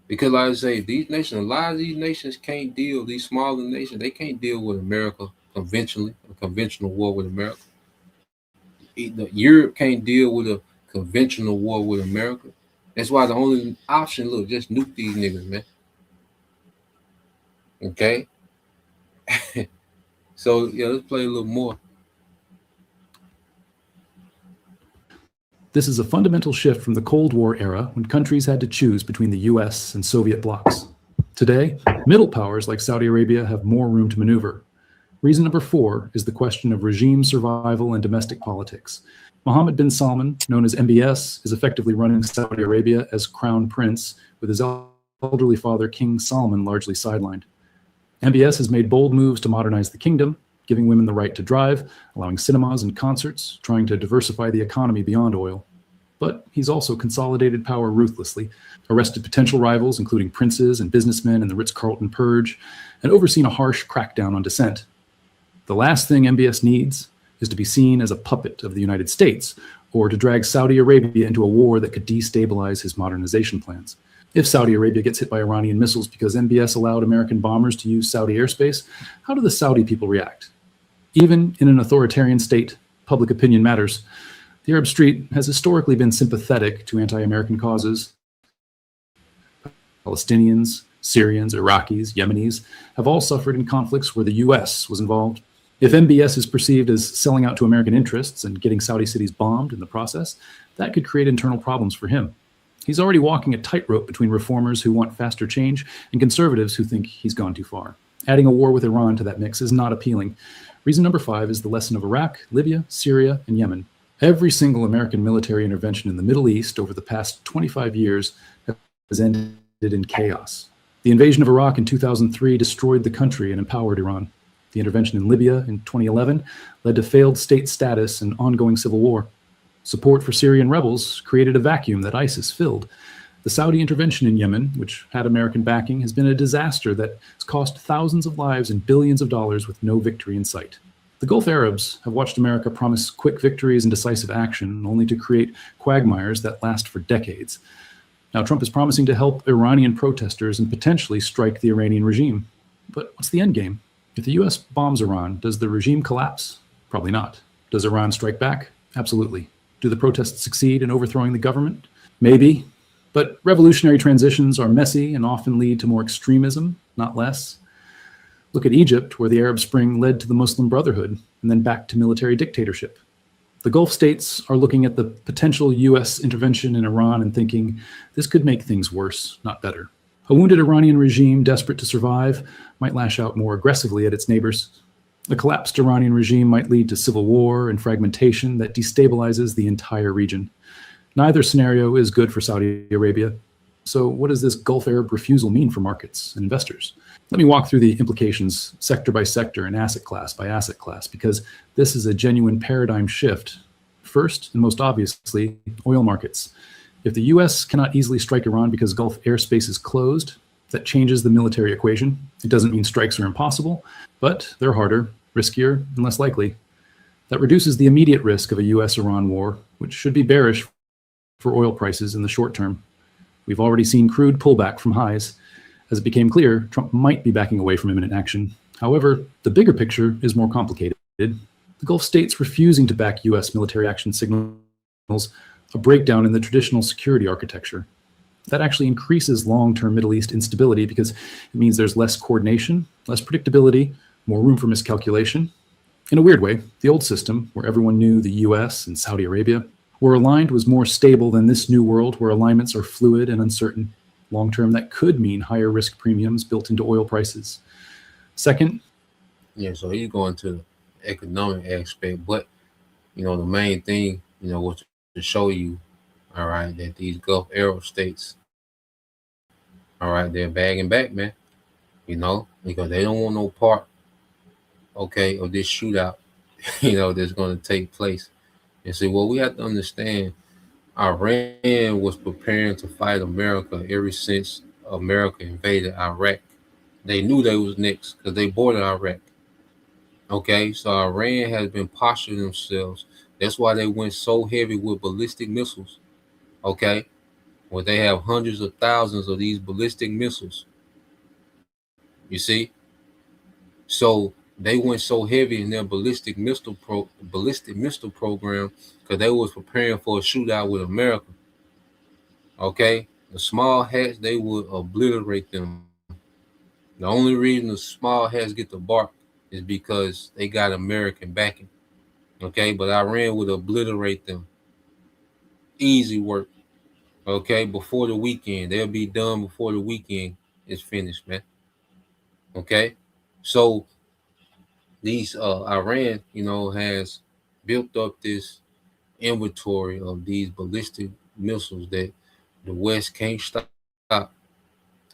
because like I say, these nations, a lot of these nations can't deal. These smaller nations, they can't deal with America conventionally, a conventional war with America. Europe can't deal with a conventional war with America. That's why the only option, look, just nuke these niggas, man. Okay. So yeah, let's play a little more. This is a fundamental shift from the Cold War era when countries had to choose between the US and Soviet blocs. Today, middle powers like Saudi Arabia have more room to maneuver. Reason number 4 is the question of regime survival and domestic politics. Mohammed bin Salman, known as MBS, is effectively running Saudi Arabia as crown prince, with his elderly father, King Salman, largely sidelined. MBS has made bold moves to modernize the kingdom, giving women the right to drive, allowing cinemas and concerts, trying to diversify the economy beyond oil. But he's also consolidated power ruthlessly, arrested potential rivals, including princes and businessmen in the Ritz-Carlton purge, and overseen a harsh crackdown on dissent. The last thing MBS needs is to be seen as a puppet of the United States, or to drag Saudi Arabia into a war that could destabilize his modernization plans. If Saudi Arabia gets hit by Iranian missiles because MBS allowed American bombers to use Saudi airspace, how do the Saudi people react? Even in an authoritarian state, public opinion matters. The Arab Street has historically been sympathetic to anti-American causes. Palestinians, Syrians, Iraqis, Yemenis have all suffered in conflicts where the US was involved. If MBS is perceived as selling out to American interests and getting Saudi cities bombed in the process, that could create internal problems for him. He's already walking a tightrope between reformers who want faster change and conservatives who think he's gone too far. Adding a war with Iran to that mix is not appealing. Reason number 5 is the lesson of Iraq, Libya, Syria, and Yemen. Every single American military intervention in the Middle East over the past 25 years has ended in chaos. The invasion of Iraq in 2003 destroyed the country and empowered Iran. The intervention in Libya in 2011 led to failed state status and ongoing civil war. Support for Syrian rebels created a vacuum that ISIS filled. The Saudi intervention in Yemen, which had American backing, has been a disaster that has cost thousands of lives and billions of dollars with no victory in sight. The Gulf Arabs have watched America promise quick victories and decisive action, only to create quagmires that last for decades. Now, Trump is promising to help Iranian protesters and potentially strike the Iranian regime. But what's the end game? If the US bombs Iran, does the regime collapse? Probably not. Does Iran strike back? Absolutely. Do the protests succeed in overthrowing the government? Maybe. But revolutionary transitions are messy and often lead to more extremism, not less. Look at Egypt, where the Arab Spring led to the Muslim Brotherhood and then back to military dictatorship. The Gulf states are looking at the potential US intervention in Iran and thinking this could make things worse, not better. A wounded Iranian regime desperate to survive might lash out more aggressively at its neighbors. A collapsed Iranian regime might lead to civil war and fragmentation that destabilizes the entire region. Neither scenario is good for Saudi Arabia. So, what does this Gulf Arab refusal mean for markets and investors? Let me walk through the implications sector by sector and asset class by asset class, because this is a genuine paradigm shift. First, and most obviously, oil markets. If the US cannot easily strike Iran because Gulf airspace is closed, that changes the military equation. It doesn't mean strikes are impossible, but they're harder, riskier, and less likely. That reduces the immediate risk of a US-Iran war, which should be bearish for oil prices in the short term. We've already seen crude pullback from highs. As it became clear, Trump might be backing away from imminent action. However, the bigger picture is more complicated. The Gulf states refusing to back US military action signals a breakdown in the traditional security architecture. That actually increases long-term Middle East instability because it means there's less coordination, less predictability, more room for miscalculation. In a weird way, the old system, where everyone knew the US and Saudi Arabia were aligned, was more stable than this new world where alignments are fluid and uncertain. Long-term, that could mean higher risk premiums built into oil prices. Second, Yeah, so he's going to the economic aspect, but the main thing, was to show you, all right, that these Gulf Arab states, all right, they're bagging back, man. Because they don't want no part, okay, of this shootout, that's going to take place. And see, what we have to understand, Iran was preparing to fight America ever since America invaded Iraq. They knew they was next because they bordered Iraq. Okay, so Iran has been posturing themselves. That's why they went so heavy with ballistic missiles. Okay, where they have hundreds of thousands of these ballistic missiles. You see, so they went so heavy in their ballistic missile program because they was preparing for a shootout with America. Okay, the small hats, they would obliterate them. The only reason the small hats get the bark is because they got American backing. Okay, but Iran would obliterate them. Easy work. Okay, before the weekend. They'll be done before the weekend is finished, man. Okay, so these Iran, has built up this inventory of these ballistic missiles that the West can't stop,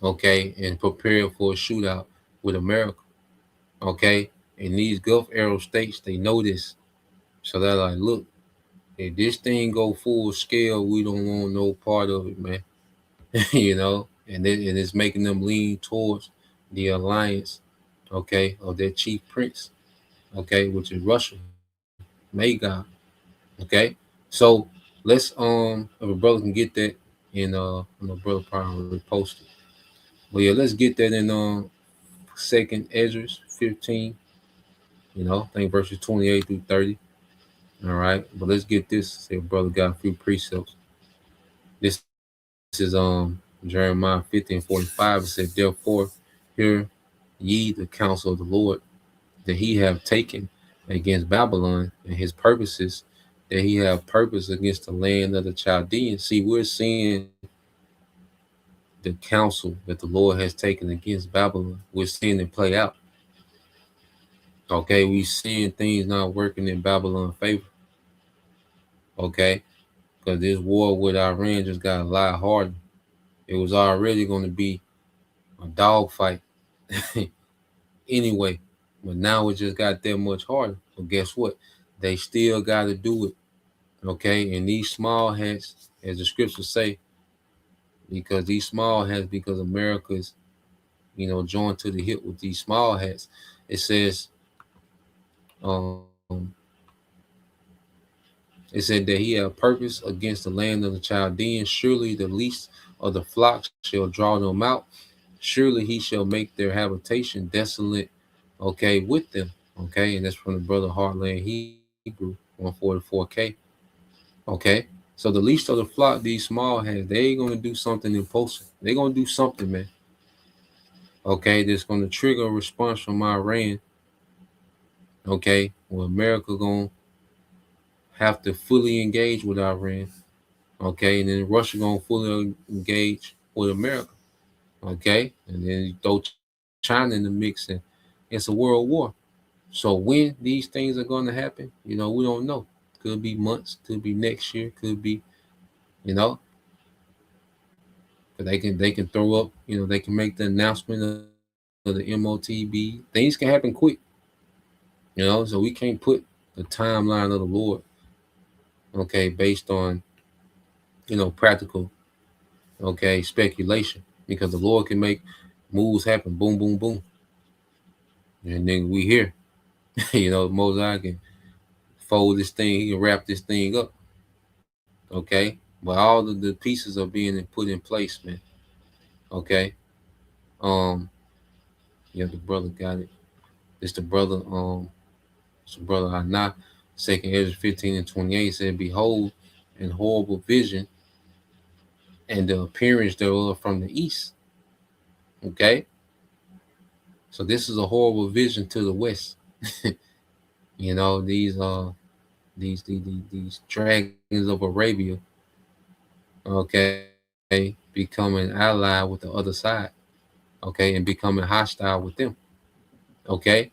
okay, and prepare for a shootout with America, okay? And these Gulf Arab states, they know this. So they're like, look, if this thing go full scale, we don't want no part of it, man. And it's making them lean towards the alliance, okay, of their chief prince, okay, which is Russia, Magog, okay. So let's if a brother can get that in brother probably repost it. But yeah, let's get that in Second Ezra 15, I think verses 28 through 30. All right, but let's get this. Say, brother got a few precepts. This is Jeremiah 15:45. It said, therefore, hear ye the counsel of the Lord, that he have taken against Babylon, and his purposes, that he have purpose against the land of the Chaldeans. See, we're seeing the counsel that the Lord has taken against Babylon. We're seeing it play out. Okay, we're seeing things not working in Babylon's favor. Okay, because this war with Iran just got a lot harder. It was already going to be a dogfight anyway, but now it just got that much harder. But guess what? They still got to do it. Okay, and these small hats, as the scriptures say, because America's, joined to the hip with these small hats. It says, it said that he had purpose against the land of the Chaldeans. Surely the least of the flocks shall draw them out. Surely he shall make their habitation desolate, okay, with them. Okay, and that's from the brother Heartland Hebrew 144K. Okay, so the least of the flock, these small heads, they ain't gonna do something impulsive. They're gonna do something, man. Okay, that's gonna trigger a response from Iran. Okay, well, America gonna have to fully engage with Iran. Okay, and then Russia gonna fully engage with America. Okay, and then you throw China in the mix, and it's a world war. So when these things are going to happen, we don't know. Could be months, could be next year, could be, but they can throw up, they can make the announcement of the MOTB. Things can happen quick, so we can't put the timeline of the Lord, okay, based on, practical, okay, speculation, because the Lord can make moves happen, boom, boom, boom. And then we here, Moses can fold this thing, he can wrap this thing up, okay? But all of the pieces are being put in place, man, okay? The brother got it. It's the brother, Hannah, 2nd Ezra 15:28 said, "Behold, an horrible vision, and the appearance thereof from the east." Okay, so this is a horrible vision to the west. These dragons of Arabia, okay, becoming allied with the other side, okay, and becoming hostile with them. Okay,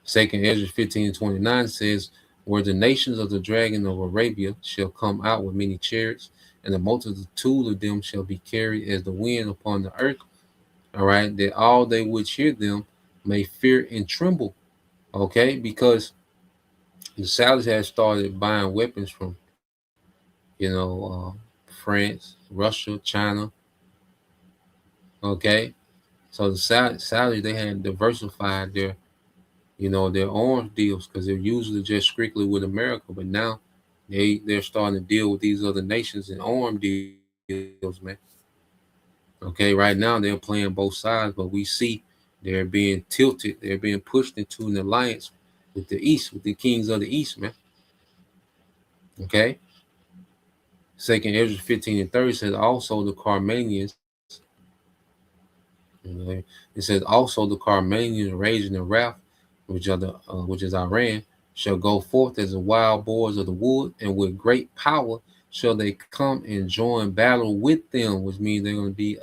2nd Ezra 15:29 says, "Where the nations of the dragon of Arabia shall come out with many chariots, and the multitude of them shall be carried as the wind upon the earth, all right, that all they which hear them may fear and tremble." Okay, because the Saudis have started buying weapons from, France, Russia, China. Okay, so the Saudis, they had diversified their arms deals, because they're usually just strictly with America, but now they're starting to deal with these other nations in arm deals, man. Okay, right now they're playing both sides, but we see they're being tilted, they're being pushed into an alliance with the East, with the kings of the East, man. Okay. 2nd Ezra 15:30 says, also the Carmanians, it says, also the Carmanians raging in wrath, which is Iran, shall go forth as the wild boars of the wood, and with great power shall they come and join battle with them, which means they're going to be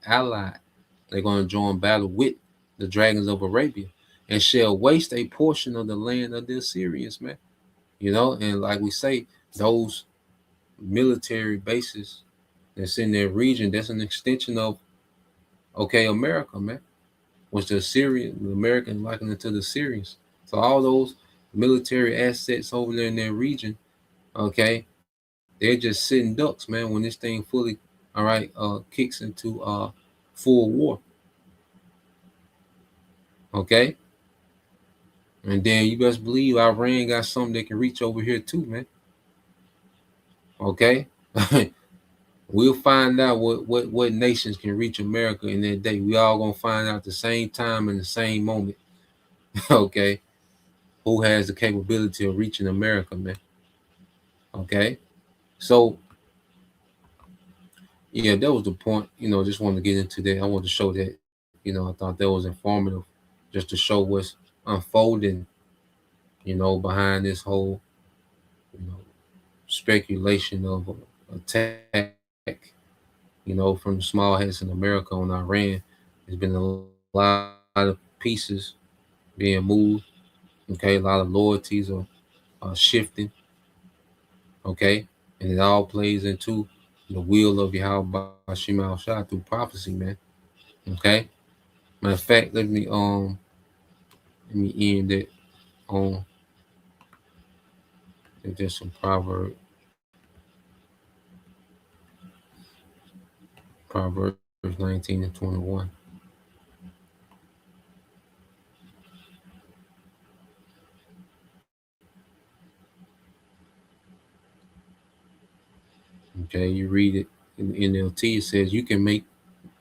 allied. They're going to join battle with the dragons of Arabia, and shall waste a portion of the land of the Assyrians, man. And like we say, those military bases that's in their region, that's an extension of, America, man. Was the Americans likened it to the Syrians. So all those military assets over there in their region, okay, they're just sitting ducks, man, when this thing fully, all right, kicks into full war. Okay. And then you best believe Iran got something that can reach over here too, man. Okay. We'll find out what nations can reach America in that day. We all gonna find out at the same time in the same moment. Okay. Who has the capability of reaching America, man? Okay. So yeah, that was the point. Just wanted to get into that. I wanted to show that, I thought that was informative, just to show what's unfolding, behind this whole, speculation of attack, from the small hats in America on Iran. There's been a lot of pieces being moved. Okay, a lot of loyalties are shifting. Okay, and it all plays into the will of Yahweh Bashim al-Shah through prophecy, man. Okay. Matter of fact, let me end it on just some Proverbs 19:21. Okay, you read it in the NLT. It says you can make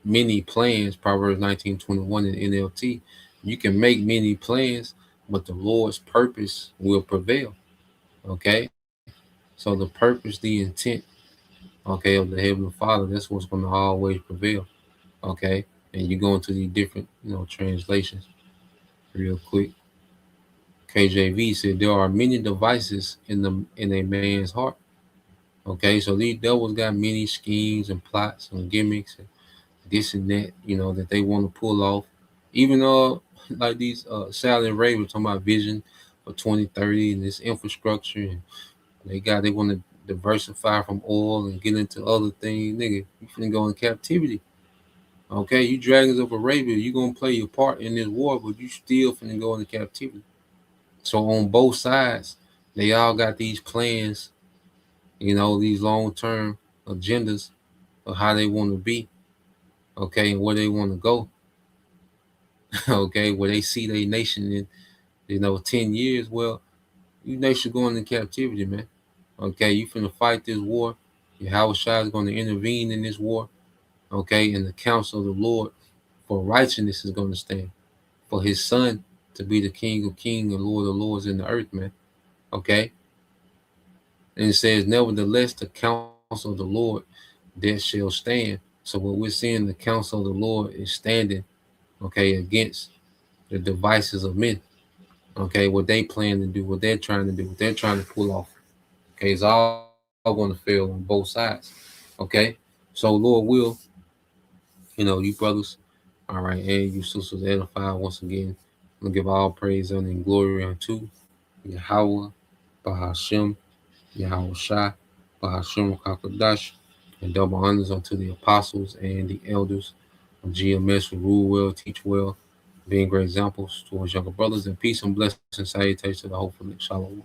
many plans. Proverbs 19:21 in NLT. You can make many plans, but the Lord's purpose will prevail. Okay, so the purpose, the intent, okay, of the Heavenly Father, that's what's going to always prevail. Okay, and you go into the different, translations real quick. KJV said there are many devices in a man's heart. Okay, so these devils got many schemes and plots and gimmicks and this and that, that they want to pull off. Even like these Saudi Arabia talking about vision for 2030 and this infrastructure, and they want to diversify from oil and get into other things. Nigga, you finna go in captivity. Okay, you dragons of Arabia, you gonna play your part in this war, but you still finna go into captivity. So on both sides, they all got these plans, these long-term agendas of how they want to be, okay, and where they want to go, okay, where they see their nation in, 10 years. Well, you nation going into captivity, man. Okay, you finna fight this war. Yahweh Shai is going to intervene in this war, okay, and the counsel of the Lord for righteousness is going to stand, for his son to be the King of kings and Lord of lords in the earth, man, okay? And it says, nevertheless, the counsel of the Lord that shall stand. So what we're seeing, the counsel of the Lord is standing, okay, against the devices of men, okay, what they plan to do, what they're trying to do, what they're trying to pull off, okay, it's all going to fail on both sides, okay? So Lord will, you brothers, all right, and you sisters edified once again. I'm going to give all praise and glory unto Yahweh, Bahashem, Yahweh Shai, Bahashem Kakadash, and double honors unto the apostles and the elders of GMS who rule well, teach well, being great examples towards younger brothers, and peace and blessings and salutations to the hopeful Shalom.